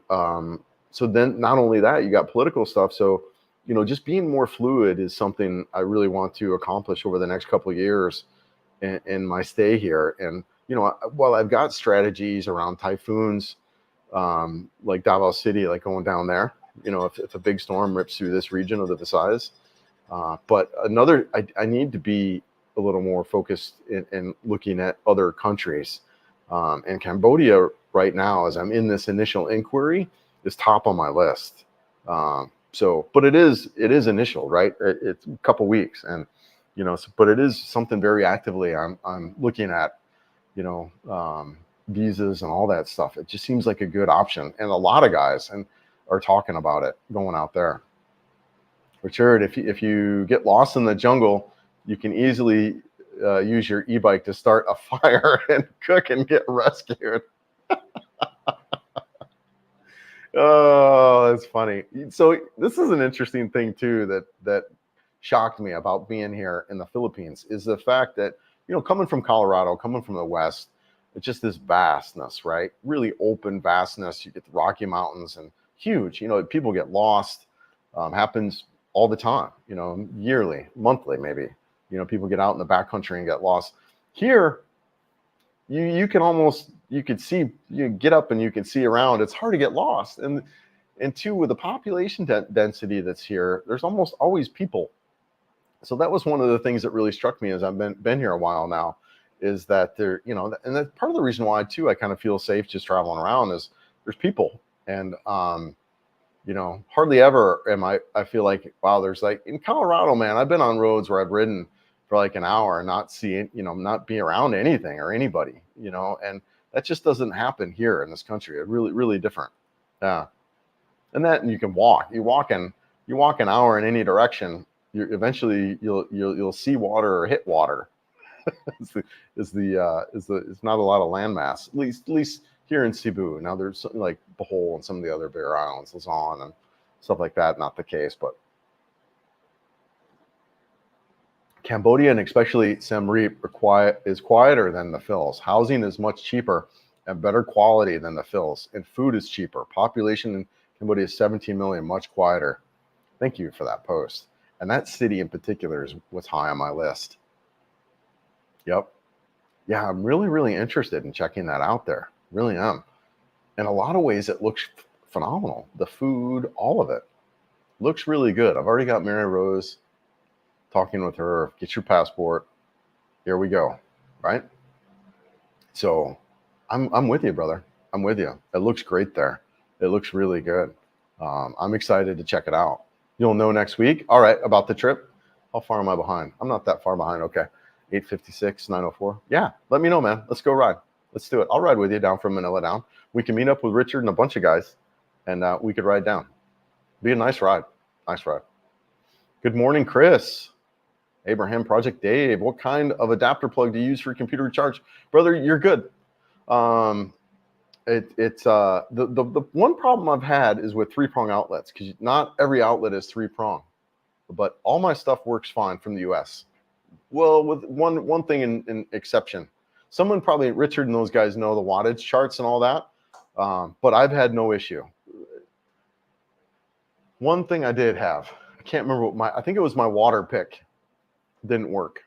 so then not only that, you got political stuff. So, you know, just being more fluid is something I really want to accomplish over the next couple of years in my stay here. And, you know, while I've got strategies around typhoons, like Davao City, like going down there, you know, if a big storm rips through this region of the Visayas. But I need to be a little more focused in looking at other countries. And Cambodia right now, as I'm in this initial inquiry, is top on my list. So, but it is initial, right? It's a couple weeks, and you know, but it is something very actively I'm looking at, you know, visas and all that stuff. It just seems like a good option, and a lot of guys are talking about it going out there. Richard, if you get lost in the jungle, you can easily use your e-bike to start a fire and cook and get rescued. Oh, that's funny. So this is an interesting thing too that shocked me about being here in the Philippines, is the fact that, you know, coming from Colorado, coming from the West, it's just this vastness, right? Really open vastness. You get the Rocky Mountains and huge, you know, people get lost, happens all the time, you know, yearly, monthly, maybe, you know, people get out in the backcountry and get lost. Here, you can almost, you could see, you get up and you can see around. It's hard to get lost. And And two, with the population density that's here, there's almost always people. So that was one of the things that really struck me as I've been here a while now, is that there, you know, and that's part of the reason why too I kind of feel safe just traveling around is there's people. And you know, hardly ever am I feel like, wow, there's like in Colorado, man, I've been on roads where I've ridden for like an hour and not see, you know, not be around anything or anybody, you know, and that just doesn't happen here in this country. It's really, really different. Yeah. And that, and you can walk, you walk an hour in any direction. Eventually you'll see water or hit water. It's not a lot of landmass, at least here in Cebu. Now there's something like Bohol and some of the other bigger islands, Luzon and stuff like that, not the case. But Cambodia, and especially Siem Reap, is quieter than the Phils. Housing is much cheaper and better quality than the Phils, and food is cheaper. Population in Cambodia is 17 million, much quieter. Thank you for that post. And that city in particular was high on my list. Yep. Yeah, I'm really, really interested in checking that out there. Really am. In a lot of ways, it looks phenomenal. The food, all of it looks really good. I've already got Mary Rose talking with her. Get your passport. Here we go. Right. So I'm with you, brother. I'm with you. It looks great there. It looks really good. I'm excited to check it out. You'll know next week. All right, about the trip. How far am I behind? I'm not that far behind. Okay. 8:56, 9:04. Yeah, let me know, man. Let's go ride. Let's do it. I'll ride with you down from Manila down. We can meet up with Richard and a bunch of guys, and we could ride down. Be a nice ride. Nice ride. Good morning, Chris. Abraham Project Dave. What kind of adapter plug do you use for computer charge? Brother, you're good. The one problem I've had is with 3-prong outlets, because not every outlet is 3-prong, but all my stuff works fine from the US. Well, with one thing in exception. Someone probably, Richard and those guys know the wattage charts and all that, but I've had no issue. One thing I did have, I can't remember what I think it was my water pick, didn't work.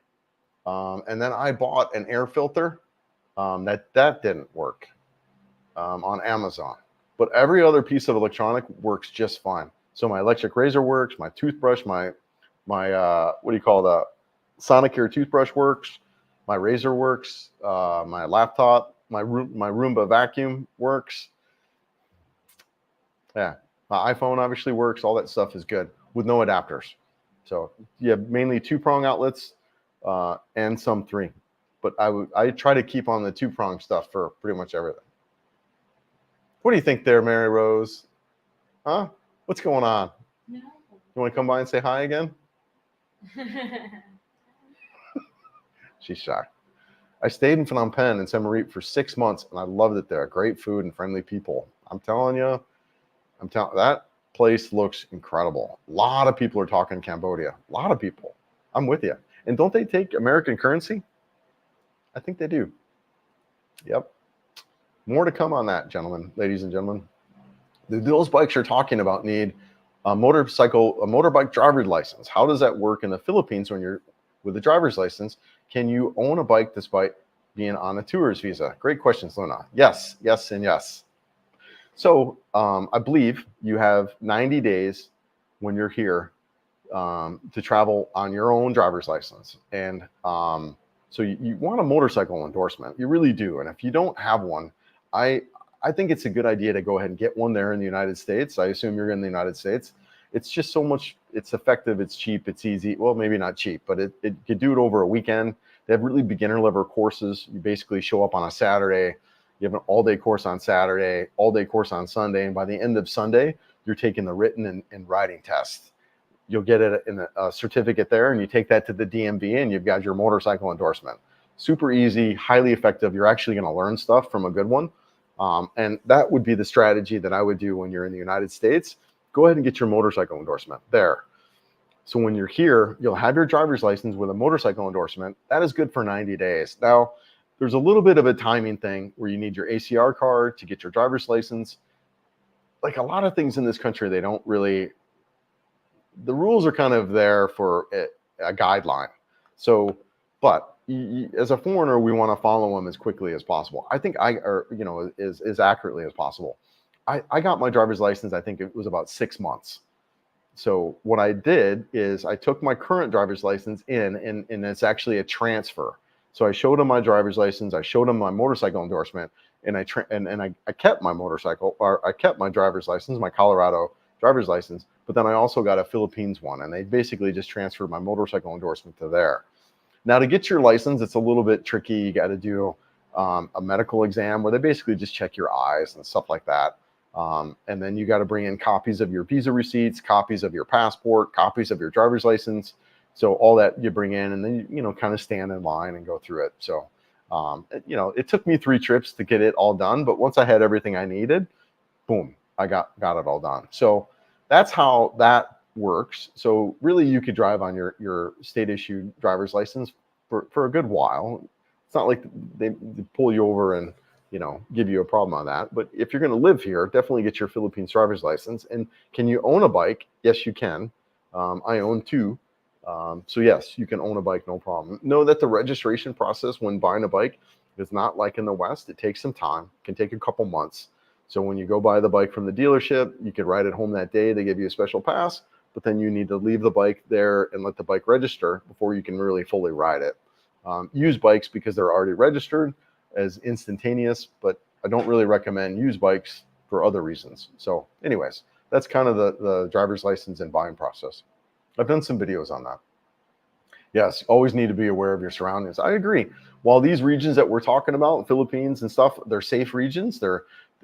And then I bought an air filter that didn't work on Amazon. But every other piece of electronic works just fine. So my electric razor works, my toothbrush, my what do you call the Sonicare toothbrush works, my razor works, my laptop, my Roomba vacuum works. Yeah, my iPhone obviously works. All that stuff is good with no adapters. So you have mainly 2-prong outlets and some 3. But I try to keep on the 2-prong stuff for pretty much everything. What do you think there, Mary Rose? Huh? What's going on? No. You want to come by and say hi again? She's shy. I stayed in Phnom Penh and Siem Reap for 6 months, and I loved it there. Great food and friendly people. I'm telling you, that place looks incredible. A lot of people are talking Cambodia. A lot of people. I'm with you. And don't they take American currency? I think they do. Yep. More to come on that, gentlemen, ladies and gentlemen. Those bikes you're talking about need a motorbike driver's license. How does that work in the Philippines when you're with a driver's license? Can you own a bike despite being on a tourist visa? Great questions, Luna. Yes, yes, and yes. So I believe you have 90 days when you're here to travel on your own driver's license. And so you want a motorcycle endorsement. You really do. And if you don't have one, I think it's a good idea to go ahead and get one there in the United States. I assume you're in the United States. It's just so much, it's effective, it's cheap, it's easy. Well, maybe not cheap, but it could do it over a weekend. They have really beginner level courses. You basically show up on a Saturday. You have an all-day course on Saturday, all-day course on Sunday. And by the end of Sunday, you're taking the written and writing test. You'll get it in a certificate there, and you take that to the DMV, and you've got your motorcycle endorsement. Super easy, highly effective. You're actually going to learn stuff from a good one. And that would be the strategy that I would do when you're in the United States. Go ahead and get your motorcycle endorsement there. So when you're here, you'll have your driver's license with a motorcycle endorsement. That is good for 90 days. Now, there's a little bit of a timing thing where you need your ACR card to get your driver's license. Like a lot of things in this country, they don't really, the rules are kind of there for a guideline. So, but as a foreigner, we want to follow them as quickly as possible. I think as accurately as possible. I got my driver's license, I think it was about 6 months. So what I did is I took my current driver's license in, and it's actually a transfer. So I showed him my driver's license, I showed him my motorcycle endorsement, and I kept my motorcycle, or I kept my driver's license, my Colorado driver's license, but then I also got a Philippines one, and they basically just transferred my motorcycle endorsement to there. Now, to get your license, it's a little bit tricky. You got to do a medical exam where they basically just check your eyes and stuff like that. And then you got to bring in copies of your visa receipts, copies of your passport, copies of your driver's license. So all that you bring in, and then, you know, kind of stand in line and go through it. So, you know, it took me 3 trips to get it all done. But once I had everything I needed, boom, I got it all done. So that's how that works. So really, you could drive on your state issued driver's license for a good while. It's not like they pull you over and, you know, give you a problem on that. But if you're going to live here, definitely get your Philippines driver's license. And can you own a bike? Yes, you can. I own 2. So yes, you can own a bike, no problem. Know that the registration process when buying a bike is not like in the West. It takes some time, can take a couple months. So when you go buy the bike from the dealership, you can ride it home that day. They give you a special pass, but then you need to leave the bike there and let the bike register before you can really fully ride it. Used bikes, because they're already registered, as instantaneous, but I don't really recommend used bikes for other reasons. So anyways, that's kind of the driver's license and buying process. I've done some videos on that. Yes, always need to be aware of your surroundings. I agree. While these regions that we're talking about, Philippines and stuff, they're safe regions.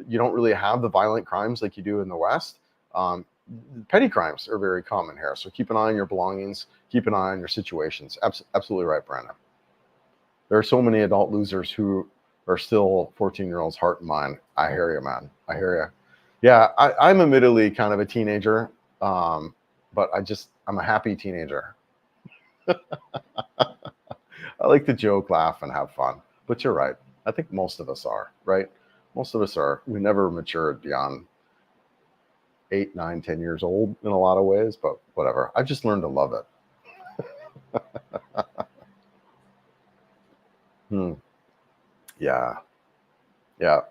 You don't really have the violent crimes like you do in the West. Petty crimes are very common here. So keep an eye on your belongings, keep an eye on your situations. Absolutely right, Brandon. There are so many adult losers who are still 14-year-olds, heart and mind. I hear you, man. I hear you. Yeah, I'm admittedly kind of a teenager, but I'm a happy teenager. I like to joke, laugh, and have fun. But you're right. I think most of us are, right? Most of us are. We never matured beyond 8, 9, 10 years old in a lot of ways, but whatever. I've just learned to love it. Yeah. Yeah.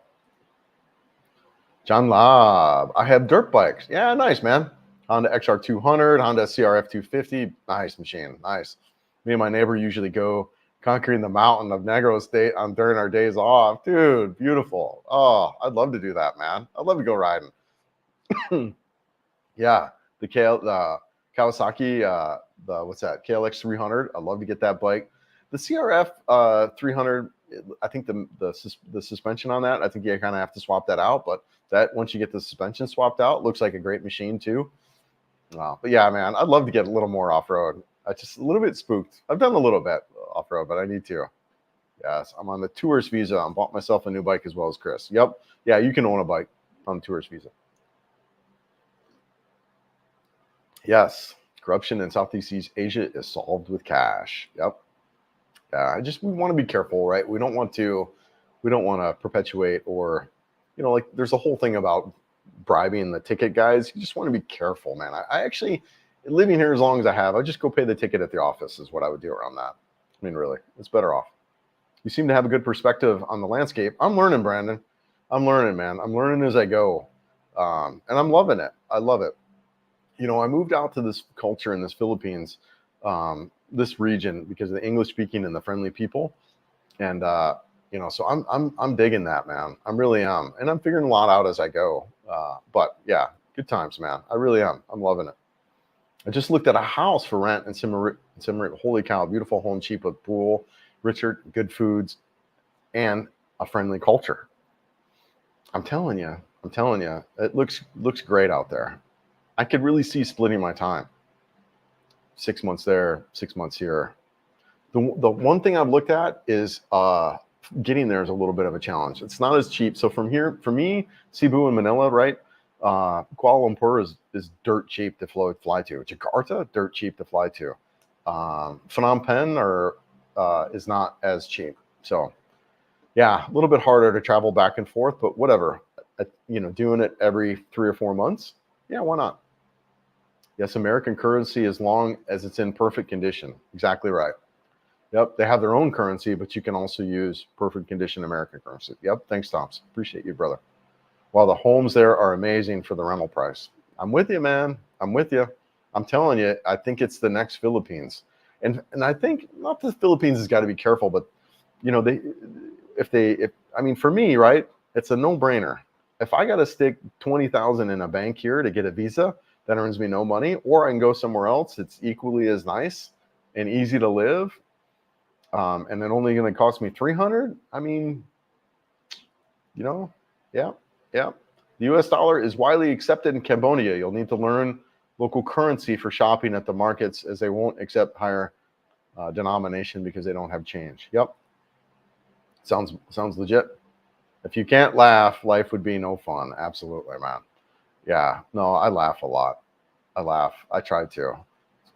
John Lobb. I have dirt bikes. Yeah, nice, man. Honda XR200, Honda CRF 250. Nice machine. Nice. Me and my neighbor usually go conquering the mountain of Negro State during our days off. Dude, beautiful. Oh, I'd love to do that, man. I'd love to go riding. Yeah, the Kawasaki, what's that? KLX 300. I'd love to get that bike. The CRF 300, I think the suspension on that, I think you kind of have to swap that out. But that once you get the suspension swapped out, looks like a great machine too. But yeah, man, I'd love to get a little more off road. I just a little bit spooked. I've done a little bit off road, but I need to. Yes, I'm on the tourist visa. I bought myself a new bike as well as Chris. Yep. Yeah, you can own a bike on the tourist visa. Yes, corruption in Southeast Asia is solved with cash. Yep. Yeah, we want to be careful, right? We don't want to perpetuate, or, you know, like there's a whole thing about bribing the ticket guys. You just want to be careful, man. I actually, living here as long as I have, I just go pay the ticket at the office is what I would do around that. I mean, really, it's better off. You seem to have a good perspective on the landscape. I'm learning, Brandon. I'm learning, man. I'm learning as I go. And I'm loving it. I love it. You know, I moved out to this culture in this Philippines, this region, because of the English speaking and the friendly people. And, you know, so I'm digging that, man. I really am. And I'm figuring a lot out as I go. But yeah, good times, man. I really am. I'm loving it. I just looked at a house for rent in Siem Reap. Holy cow, beautiful home, cheap with pool, Richard, good foods, and a friendly culture. I'm telling you, it looks great out there. I could really see splitting my time. 6 months there, 6 months here. The one thing I've looked at is getting there is a little bit of a challenge. It's not as cheap. So from here, for me, Cebu and Manila, right? Kuala Lumpur is dirt cheap to fly to. Jakarta, dirt cheap to fly to. Phnom Penh is not as cheap. So yeah, a little bit harder to travel back and forth, but whatever. You know, doing it every 3 or 4 months, yeah, why not? Yes, American currency as long as it's in perfect condition. Exactly right. Yep, they have their own currency, but you can also use perfect condition American currency. Yep, thanks, Toms. Appreciate you, brother. while the homes there are amazing for the rental price. I'm with you, man. I'm with you. I'm telling you, I think it's the next Philippines. And I think not the Philippines has got to be careful, but you know, if I mean, for me, right, it's a no-brainer. If I got to stick 20,000 in a bank here to get a visa that earns me no money, or I can go somewhere else, it's equally as nice and easy to live, and then only going to cost me 300. I mean, you know, yeah, yeah. The U.S. dollar is widely accepted in Cambodia. You'll need to learn local currency for shopping at the markets, as they won't accept higher denomination because they don't have change. Yep, sounds legit. If you can't laugh, life would be no fun. Absolutely, man. Yeah, no, I laugh a lot. I laugh. I try to,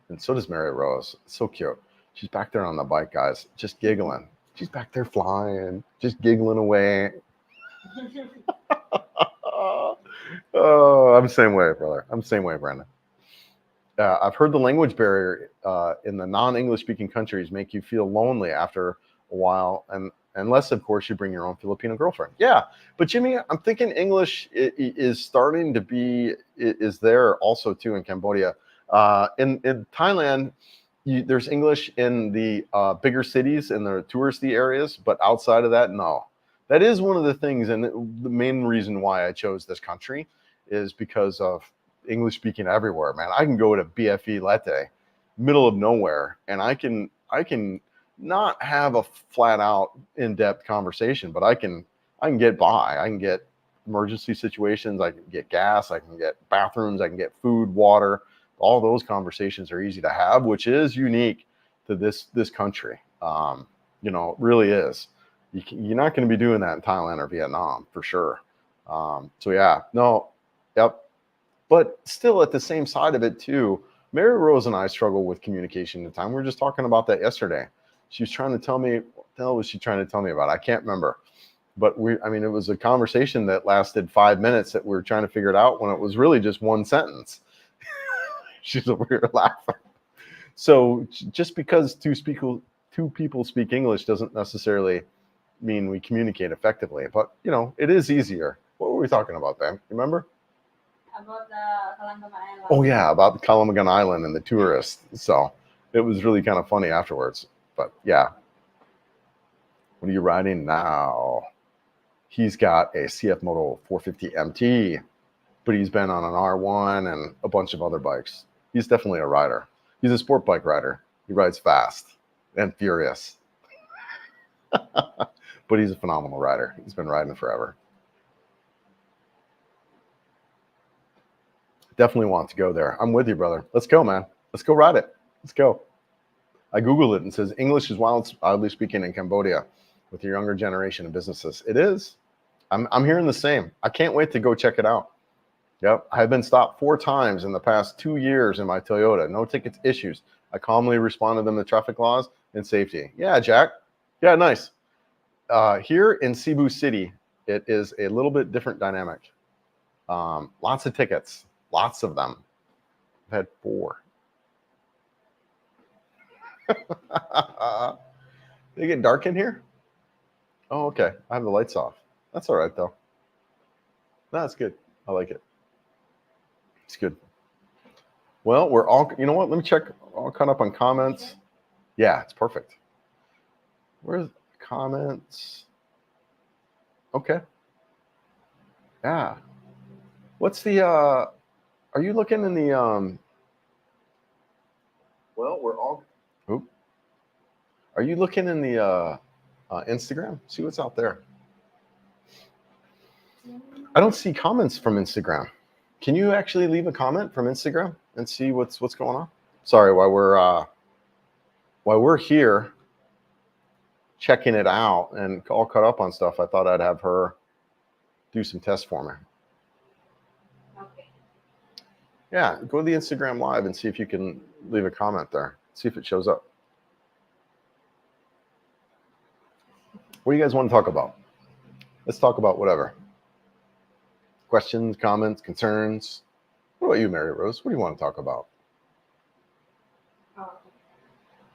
and so does Mary Rose. It's so cute. She's back there on the bike, guys, just giggling. She's back there flying, just giggling away. Oh, I'm the same way, brother. I'm the same way, Brandon. I've heard the language barrier in the non-English speaking countries make you feel lonely after a while, and unless, of course, you bring your own Filipino girlfriend. Yeah, but Jimmy, I'm thinking English is starting to be is there also too in Cambodia. In Thailand, there's English in the bigger cities and the touristy areas, but outside of that, no. That is one of the things, and the main reason why I chose this country is because of English speaking everywhere, man. I can go to BFE Lete, middle of nowhere, and I can not have a flat out in-depth conversation, but I can get by. I can get emergency situations, I can get gas, I can get bathrooms, I can get food, water. All those conversations are easy to have, which is unique to this country. You know, it really is. You're not going to be doing that in Thailand or Vietnam for sure. So yeah, no, yep. But still, at the same side of it too, Mary Rose and I struggle with communication at the time. We were just talking about that yesterday. She was trying to tell me, what the hell was she trying to tell me about? I can't remember. But I mean, it was a conversation that lasted 5 minutes that we were trying to figure it out when it was really just one sentence. She's over here laughing. So just because two people speak English doesn't necessarily mean we communicate effectively. But, you know, it is easier. What were we talking about, Ben? Remember? About the Kalangaman Island. Oh yeah, about the Calamagan Island and the tourists. So it was really kind of funny afterwards. But yeah, what are you riding now? He's got a CF Moto 450 MT, but he's been on an R1 and a bunch of other bikes. He's definitely a rider. He's a sport bike rider. He rides fast and furious, but he's a phenomenal rider. He's been riding forever. Definitely want to go there. I'm with you, brother. Let's go, man. Let's go ride it. Let's go. I Googled it and it says English is wildly speaking in Cambodia with your younger generation of businesses. It is. I'm hearing the same. I can't wait to go check it out. Yep. I've been stopped 4 times in the past 2 years in my Toyota. No tickets issues. I calmly responded to them to traffic laws and safety. Yeah, Jack. Yeah, nice. Here in Cebu City, it is a little bit different dynamic. Lots of tickets. Lots of them. I've had 4. They get dark in here? Oh, okay. I have the lights off. That's all right, though. That's good. I like it. It's good. Well, we're all, you know what? Let me check. All caught up on comments. Yeah, it's perfect. Where's comments? Okay. Yeah. What's the, are you looking in the, well, we're all, oop. Are you looking in the Instagram? See what's out there. I don't see comments from Instagram. Can you actually leave a comment from Instagram and see what's going on? Sorry, while we're here checking it out and all caught up on stuff, I thought I'd have her do some tests for me. Okay. Yeah, go to the Instagram live and see if you can leave a comment there. See if it shows up. What do you guys want to talk about? Let's talk about whatever. Questions, comments, concerns. What about you, Mary Rose? What do you want to talk about?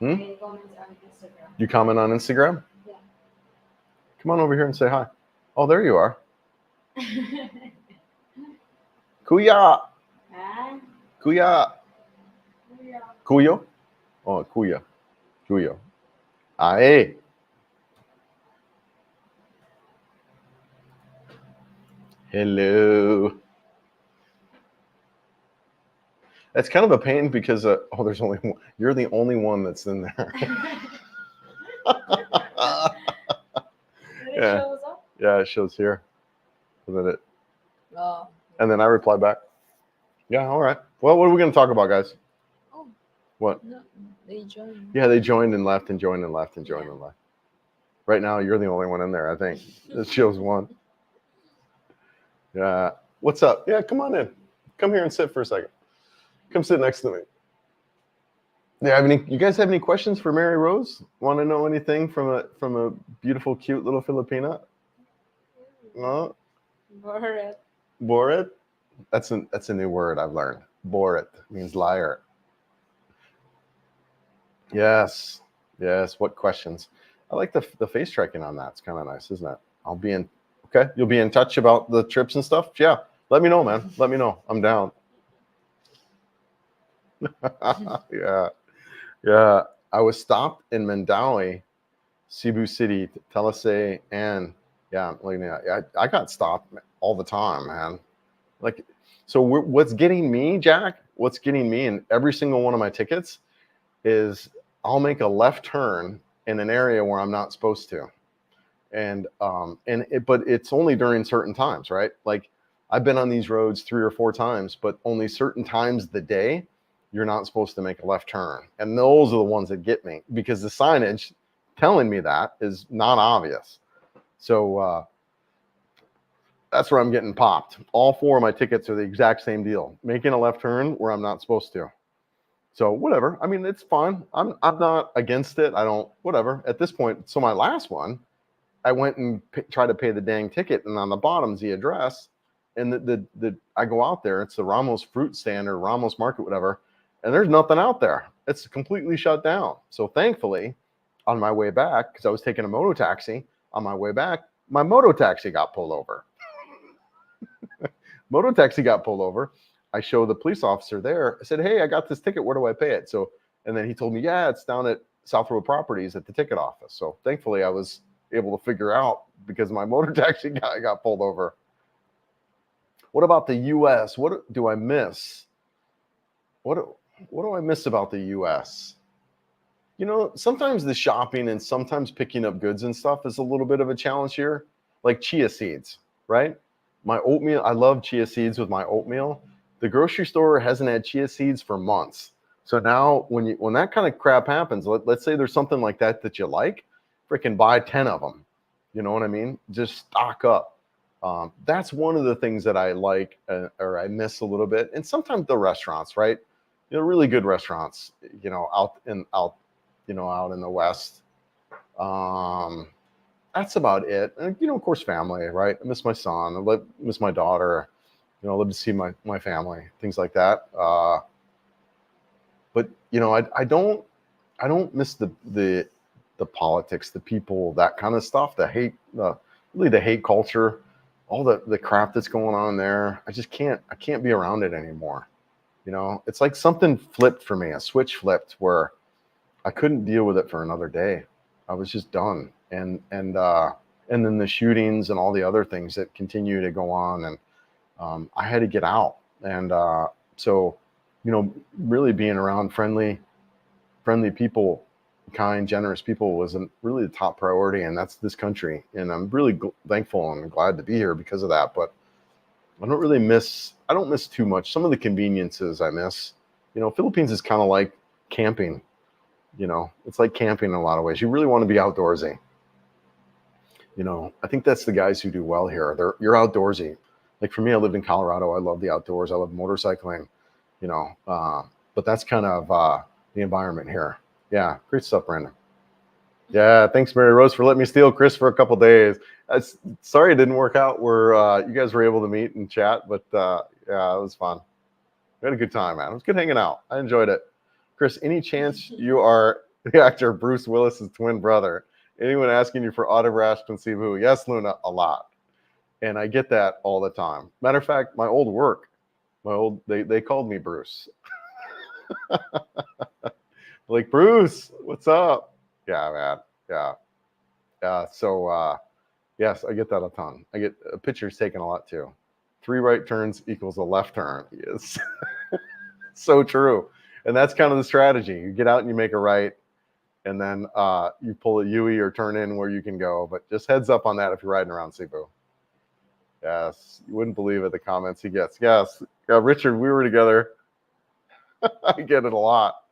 Any comments on Instagram? You comment on Instagram? Yeah. Come on over here and say hi. Oh, there you are. Kuya. Ah, Kuya. yeah. Kuyo. Oh, kuya. Kuyo. Aye. Hello. That's kind of a pain because there's only one. You're the only one that's in there. Did it Yeah. shows up? Yeah, it shows here. And then Oh. and then I reply back. Yeah, all right. Well, what are we going to talk about, guys? Oh, What? no, they joined. Yeah, they joined and left and joined and left and joined Yeah. and left. Right now, you're the only one in there, I think. This shows one. Yeah. What's up? Yeah, come on in. Come here and sit for a second. Come sit next to me. Yeah, you guys have any questions for Mary Rose? Want to know anything from a beautiful, cute little Filipina? No? Bored. Boret? That's a new word I've learned. Boret means liar. Yes. Yes. What questions? I like the face tracking on that. It's kind of nice, isn't it? Okay. You'll be in touch about the trips and stuff. Yeah. Let me know, man. Let me know. I'm down. Yeah. Yeah. I was stopped in Mandawi, Cebu City, Talisay, and yeah, I got stopped all the time, man. Like, so what's getting me, Jack? What's getting me in every single one of my tickets is I'll make a left turn in an area where I'm not supposed to, but it's only during certain times, right? Like I've been on these roads 3 or 4 times, but only certain times of the day you're not supposed to make a left turn, and those are the ones that get me because the signage telling me that is not obvious. So that's where I'm getting popped. All 4 of my tickets are the exact same deal, making a left turn where I'm not supposed to. So whatever. I mean, it's fine. I'm not against it. I don't, whatever. At this point, so my last one, I went and tried to pay the dang ticket, and on the bottom's the address, and I go out there. It's the Ramos fruit stand or Ramos Market, whatever, and there's nothing out there. It's completely shut down. So thankfully, on my way back, because I was taking a moto taxi, on my way back, my moto taxi got pulled over. Moto taxi got pulled over. I show the police officer there. I said, "Hey, I got this ticket. Where do I pay it?" So, and then he told me, "Yeah, it's down at South Road Properties at the ticket office." So thankfully, I was able to figure out because my motor taxi guy got pulled over. What about the U.S.? What do I miss? What do I miss about the U.S.? You know, sometimes the shopping and sometimes picking up goods and stuff is a little bit of a challenge here. Like chia seeds, right? My oatmeal, I love chia seeds with my oatmeal. The grocery store hasn't had chia seeds for months. So now when that kind of crap happens, let's say there's something like that you like, freaking buy 10 of them. You know what I mean? Just stock up. That's one of the things that I like or I miss a little bit. And sometimes the restaurants, right? You know, really good restaurants, you know, out in the West. That's about it. And, you know, of course, family, right? I miss my son. I miss my daughter. You know, I love to see my family, things like that. But you know, I don't miss the politics, the people, that kind of stuff, the hate, really the hate culture, all the crap that's going on there. I can't be around it anymore. You know, it's like something flipped for me, a switch flipped where I couldn't deal with it for another day. I was just done. And then the shootings and all the other things that continue to go on, and I had to get out. And so, you know, really being around friendly people, kind, generous people was really the top priority, and that's this country. And I'm really thankful and glad to be here because of that. But I don't miss too much. Some of the conveniences I miss. You know, Philippines is kind of like camping. You know, it's like camping in a lot of ways. You really want to be outdoorsy. You know, I think that's the guys who do well here. You're outdoorsy. Like for me, I lived in Colorado. I love the outdoors. I love motorcycling. You know, but that's kind of the environment here. Yeah, great stuff, Brandon. Yeah, thanks, Mary Rose, for letting me steal Chris for a couple days. Sorry it didn't work out where you guys were able to meet and chat, but yeah, it was fun. We had a good time, man. It was good hanging out. I enjoyed it. Chris, any chance you are the actor Bruce Willis's twin brother? Anyone asking you for autographs from Cebu? Yes, Luna, a lot. And I get that all the time. Matter of fact, my old work, they called me Bruce. Like, Bruce, what's up? Yeah, man. Yeah. Yes, I get that a ton. I get pictures taken a lot too. 3 right turns equals a left turn. Yes. So true. And that's kind of the strategy. You get out and you make a right, and then you pull a U-E or turn in where you can go. But just heads up on that if you're riding around Cebu. Yes, you wouldn't believe it, the comments he gets. Yes, yeah, Richard, we were together. I get it a lot.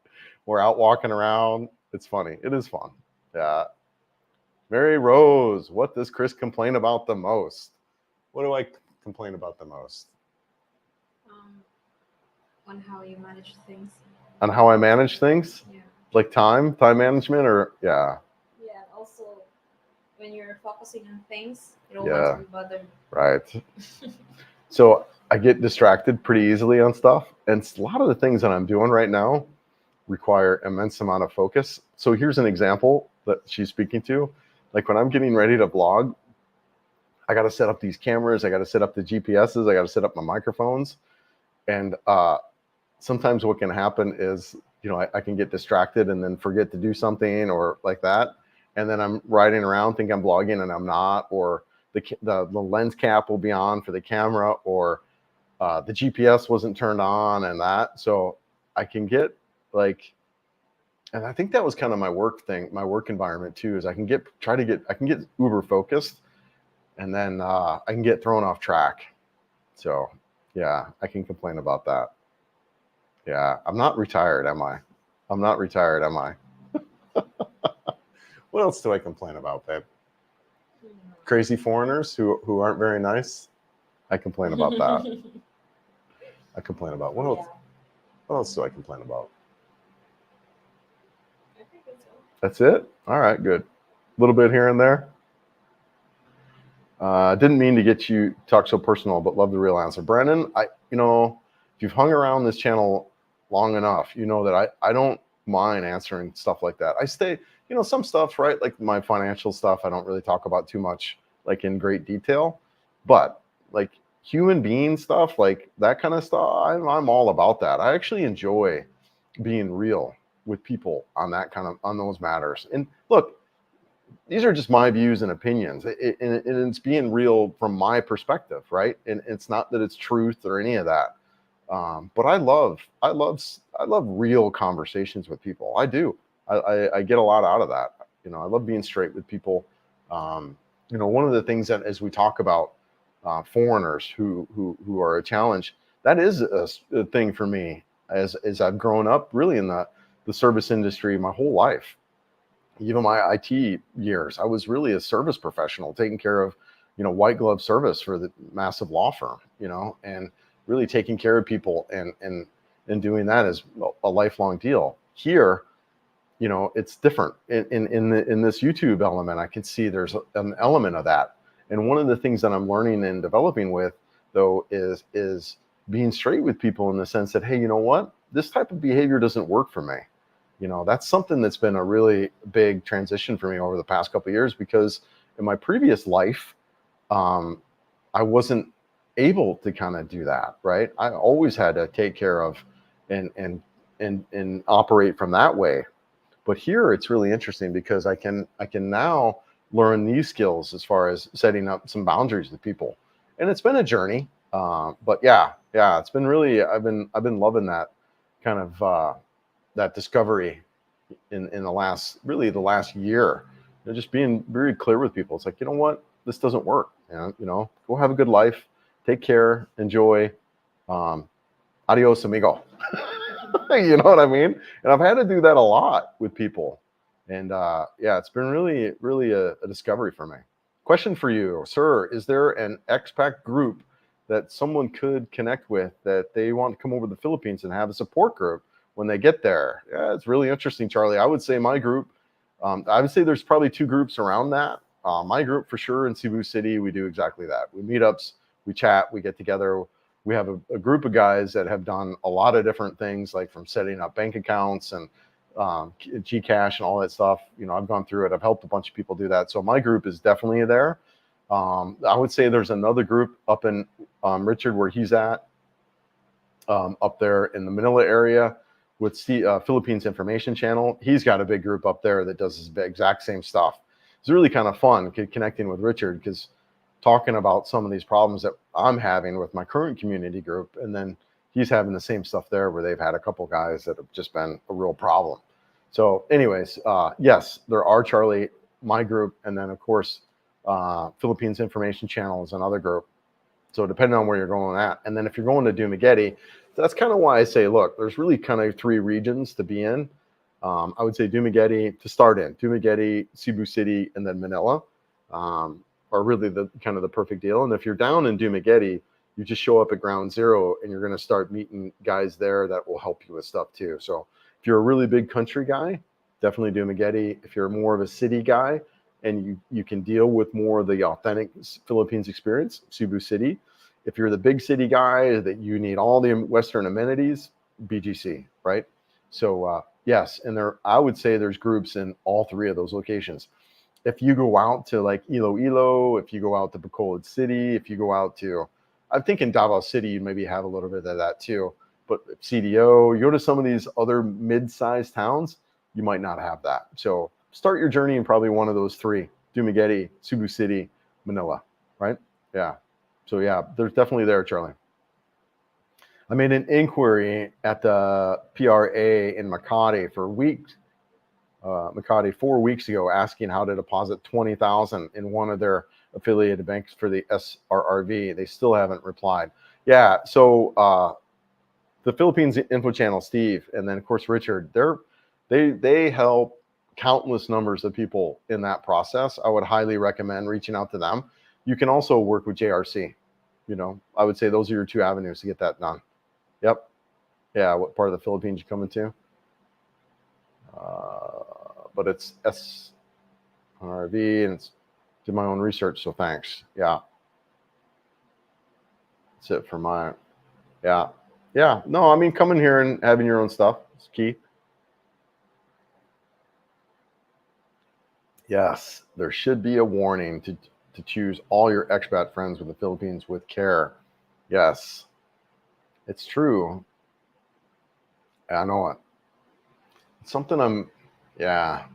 We're out walking around. It's funny. It is fun. Yeah. Mary Rose, what does Chris complain about the most? What do I complain about the most? On how you manage things. On how I manage things? Yeah. Like time management, or yeah. Yeah, and also when you're focusing on things, you don't Yeah. want to be bothered. Right. So I get distracted pretty easily on stuff. And a lot of the things that I'm doing right now require immense amount of focus. So here's an example that she's speaking to. Like when I'm getting ready to vlog, I got to set up these cameras. I got to set up the GPSs. I got to set up my microphones. And sometimes what can happen is, you know, I can get distracted and then forget to do something or like that. And then I'm riding around, think I'm vlogging and I'm not, or the lens cap will be on for the camera, or the GPS wasn't turned on and that. So I can get like, and I think that was kind of my work thing, my work environment too, is I can get uber focused, and then I can get thrown off track. So yeah, I can complain about that. Yeah, I'm not retired, am I? I'm not retired, am I? What else do I complain about, babe? Crazy foreigners who aren't very nice. I complain about that. I complain about what else? Yeah. What else do I complain about? I think that's all. That's it? All right, good. A little bit here and there. Didn't mean to get you talk so personal, but love the real answer. Brennan, if you've hung around this channel long enough, you know that I don't mind answering stuff like that. I stay, some stuff, right? Like my financial stuff, I don't really talk about too much, like in great detail, but like human being stuff, like that kind of stuff, I'm all about that. I actually enjoy being real with people on those matters. And look, these are just my views and opinions, and it's being real from my perspective, right? And it's not that it's truth or any of that. But I love real conversations with people. I do. I get a lot out of that. I love being straight with people. One of the things that, as we talk about foreigners who are a challenge, that is a thing for me as I've grown up really in the service industry my whole life. Even my IT years, I was really a service professional, taking care of, white glove service for the massive law firm, and really taking care of people and doing that is a lifelong deal. Here, it's different. In this YouTube element, I can see there's an element of that. And one of the things that I'm learning and developing with, though, is being straight with people in the sense that, hey, you know what? This type of behavior doesn't work for me. That's something that's been a really big transition for me over the past couple of years, because in my previous life, I wasn't able to kind of do that, right? I always had to take care of and operate from that way. But here it's really interesting because I can now learn these skills as far as setting up some boundaries with people. And it's been a journey. But yeah, it's been really, I've been loving that kind of, that discovery in the last year. Just being very clear with people. It's like, you know what, this doesn't work. Go have a good life, take care, enjoy. Adios, amigo. You know what I mean? And I've had to do that a lot with people. And it's been really, really a discovery for me. Question for you, sir: is there an expat group that someone could connect with that they want to come over to the Philippines and have a support group when they get there? Yeah, it's really interesting, Charlie. I would say my group, I would say there's probably 2 groups around that. My group for sure in Cebu City, we do exactly that. We meet ups, we chat, we get together. We have a group of guys that have done a lot of different things, like from setting up bank accounts and Gcash and all that stuff. I've gone through it. I've helped a bunch of people do that. So my group is definitely there. I would say there's another group up in Richard where he's at, up there in the Manila area with Philippines Information Channel. He's got a big group up there that does the exact same stuff. It's really kind of fun connecting with Richard, because talking about some of these problems that I'm having with my current community group, and then he's having the same stuff there where they've had a couple guys that have just been a real problem. So anyways, yes, there are, Charlie, my group, and then of course Philippines Information Channel is another group. So depending on where you're going at, and then if you're going to Dumaguete, that's kind of why I say, look, there's really kind of 3 regions to be in. I would say Dumaguete to start in. Dumaguete, Cebu City, and then Manila are really the kind of the perfect deal. And if you're down in Dumaguete, you just show up at ground zero and you're going to start meeting guys there that will help you with stuff too. So if you're a really big country guy, definitely Dumaguete. If you're more of a city guy and you can deal with more of the authentic Philippines experience, Cebu City. If you're the big city guy that you need all the Western amenities, BGC, right? So yes, and I would say there's groups in all 3 of those locations. If you go out to like Iloilo, if you go out to Bacolod City, if you go out to, I'm thinking Davao City, you maybe have a little bit of that too. But CDO, you go to some of these other mid-sized towns, you might not have that. So start your journey in probably one of those 3, Dumaguete, Cebu City, Manila, right? Yeah. So yeah, there's definitely there, Charlie. I made an inquiry at the PRA in Makati for weeks. Makati 4 weeks ago, asking how to deposit $20,000 in one of their affiliated banks for the SRRV. They still haven't replied. Yeah, so the Philippines Info Channel, Steve, and then of course Richard, they help countless numbers of people in that process. I would highly recommend reaching out to them. You can also work with JRC. You know, I would say those are your 2 avenues to get that done. Yep. Yeah, what part of the Philippines you coming to? But it's SRV, and it's did my own research, so thanks. Yeah. That's it for my, yeah. Yeah, no, I mean, coming here and having your own stuff is key. Yes, there should be a warning to choose all your expat friends with the Philippines with care. Yes, it's true. I know it. It's something yeah.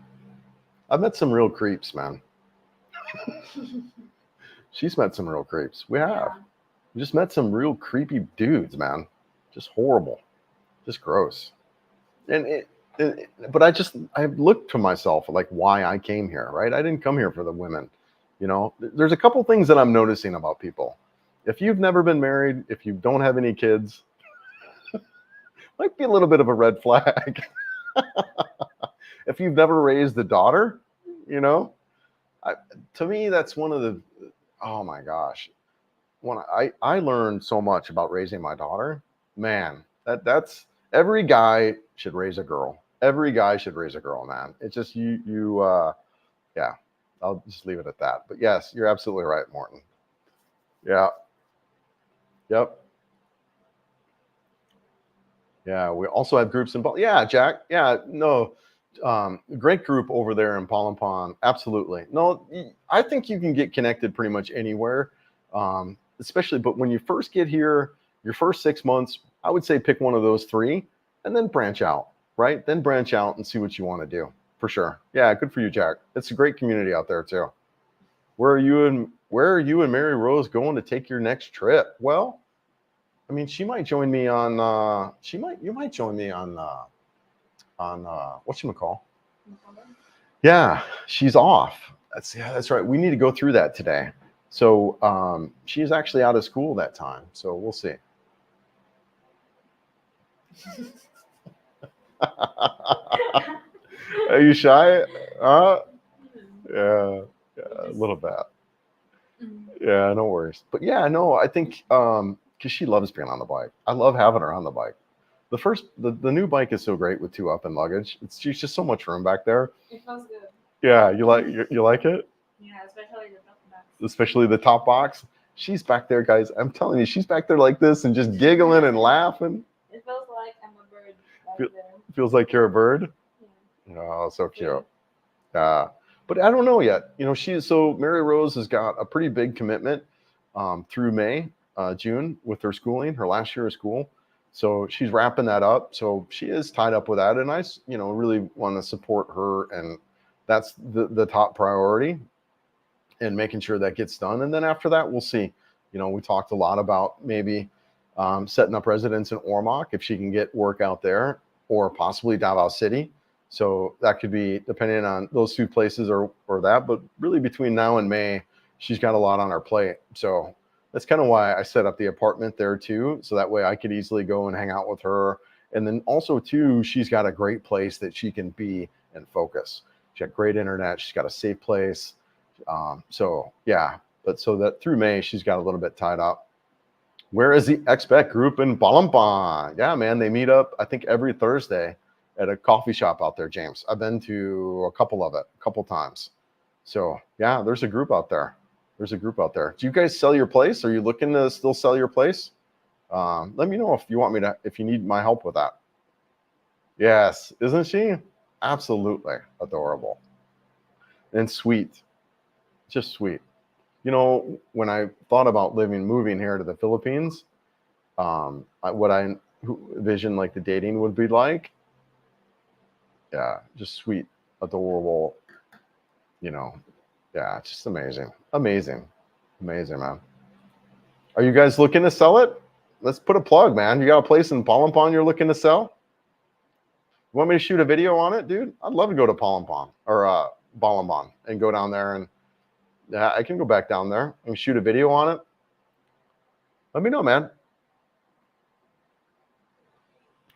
I've met some real creeps, man. She's met some real creeps. We have. Yeah. We just met some real creepy dudes, man. Just horrible. Just gross. And but I looked to myself like why I came here, right? I didn't come here for the women. You know, there's a couple things that I'm noticing about people. If you've never been married, if you don't have any kids, might be a little bit of a red flag. If you've never raised a daughter, you know, to me, that's one of the, oh my gosh. When I learned so much about raising my daughter, man, that's every guy should raise a girl. Every guy should raise a girl, man. It's just yeah, I'll just leave it at that. But yes, you're absolutely right, Morton. Yeah. Yep. Yeah, we also have groups in, yeah, Jack. Yeah, no, great group over there in Palampon. Absolutely. No, I think you can get connected pretty much anywhere, especially, but when you first get here, your first 6 months, I would say pick one of those 3 and then branch out, right? Then branch out and see what you want to do, for sure. Yeah, good for you, Jack. It's a great community out there too. Where are you and Mary Rose going to take your next trip? Well, I mean, she might join me on. You might join me on whatchamacall. Yeah, she's off. That's right. We need to go through that today. So she's actually out of school that time. So we'll see. Are you shy? Yeah, a little bit. Yeah, no worries. But yeah, no, I think because she loves being on the bike. I love having her on the bike. The new bike is so great with 2 up and luggage. She's just so much room back there. It feels good. Yeah, you like it? Yeah, especially the top box. Especially the top box. She's back there, guys. I'm telling you, she's back there like this and just giggling and laughing. It feels like I'm a bird back there. Feels like you're a bird. Yeah. Oh, so cute. Yeah. but I don't know yet. You know, so Mary Rose has got a pretty big commitment through June with her schooling, her last year of school. So she's wrapping that up. So she is tied up with that, and I, you know, really want to support her, and that's the top priority, and making sure that gets done. And then after that, we'll see. You know, we talked a lot about maybe setting up residence in Ormoc if she can get work out there, or possibly Davao City. So that could be depending on those two places or that. But really between now and May, she's got a lot on her plate. So that's kind of why I set up the apartment there too. So that way I could easily go and hang out with her. And then also too, she's got a great place that she can be and focus. She's got great internet. She's got a safe place. So yeah, but so that through May, she's got a little bit tied up. Where is the expat group in Balamban? Yeah, man, they meet up, I think, every Thursday at a coffee shop out there, James. I've been to a couple times. So yeah, there's a group out there. There's a group out there. Do you guys sell your place? Are you looking to still sell your place? Let me know if you want me to, if you need my help with that. Yes, isn't she? Absolutely adorable and sweet. Just sweet. You know, when I thought about moving here to the Philippines, what I envisioned like the dating would be like, yeah, just sweet, adorable, you know, yeah, just amazing, amazing, amazing, man. Are you guys looking to sell it? Let's put a plug, man. You got a place in Balamban you're looking to sell? You want me to shoot a video on it, dude? I'd love to go to Balamban or Balamban and go down there, and yeah, I can go back down there and shoot a video on it. Let me know, man.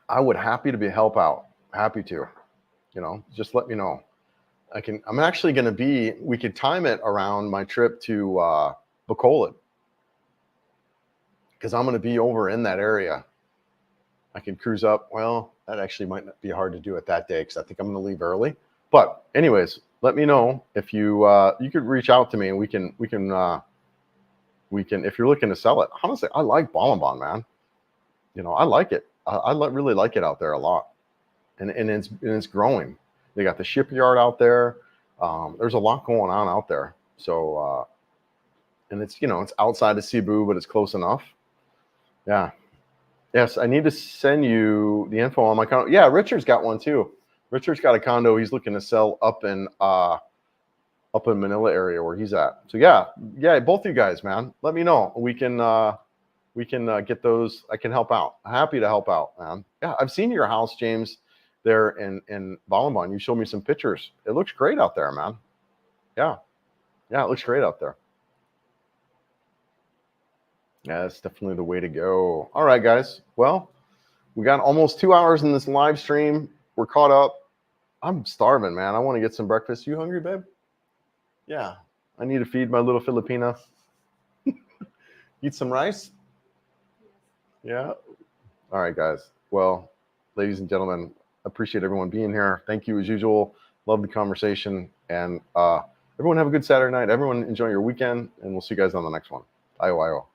I would help out. Happy to, you know, just let me know. I'm actually going to we could time it around my trip to Bacolod, because I'm going to be over in that area. I can cruise up. Well, that actually might not be hard to do it that day, because I think I'm going to leave early. But anyways, let me know if you could reach out to me, and we can if you're looking to sell it. Honestly, I like Balamban, man. You know, I like it. I really like it out there a lot, and it's growing. They got the shipyard out there. There's a lot going on out there. So and it's, you know, it's outside of Cebu, but it's close enough. Yeah. Yes, I need to send you the info on my condo. Yeah, Richard's got one too. Richard's got a condo he's looking to sell up in Manila area where he's at. So yeah, both of you guys, man. Let me know. We can get those. I can help out. Happy to help out, man. Yeah, I've seen your house, James, there in Balamban. You showed me some pictures. It looks great out there, man. Yeah, it looks great out there. Yeah, that's definitely the way to go. All right, guys. Well, we got almost 2 hours in this live stream. We're caught up. I'm starving, man. I want to get some breakfast. You hungry, babe? Yeah. I need to feed my little Filipina. Eat some rice? Yeah. All right, guys. Well, ladies and gentlemen, appreciate everyone being here. Thank you as usual. Love the conversation. And everyone have a good Saturday night. Everyone enjoy your weekend, and we'll see you guys on the next one. Ayo, ayo.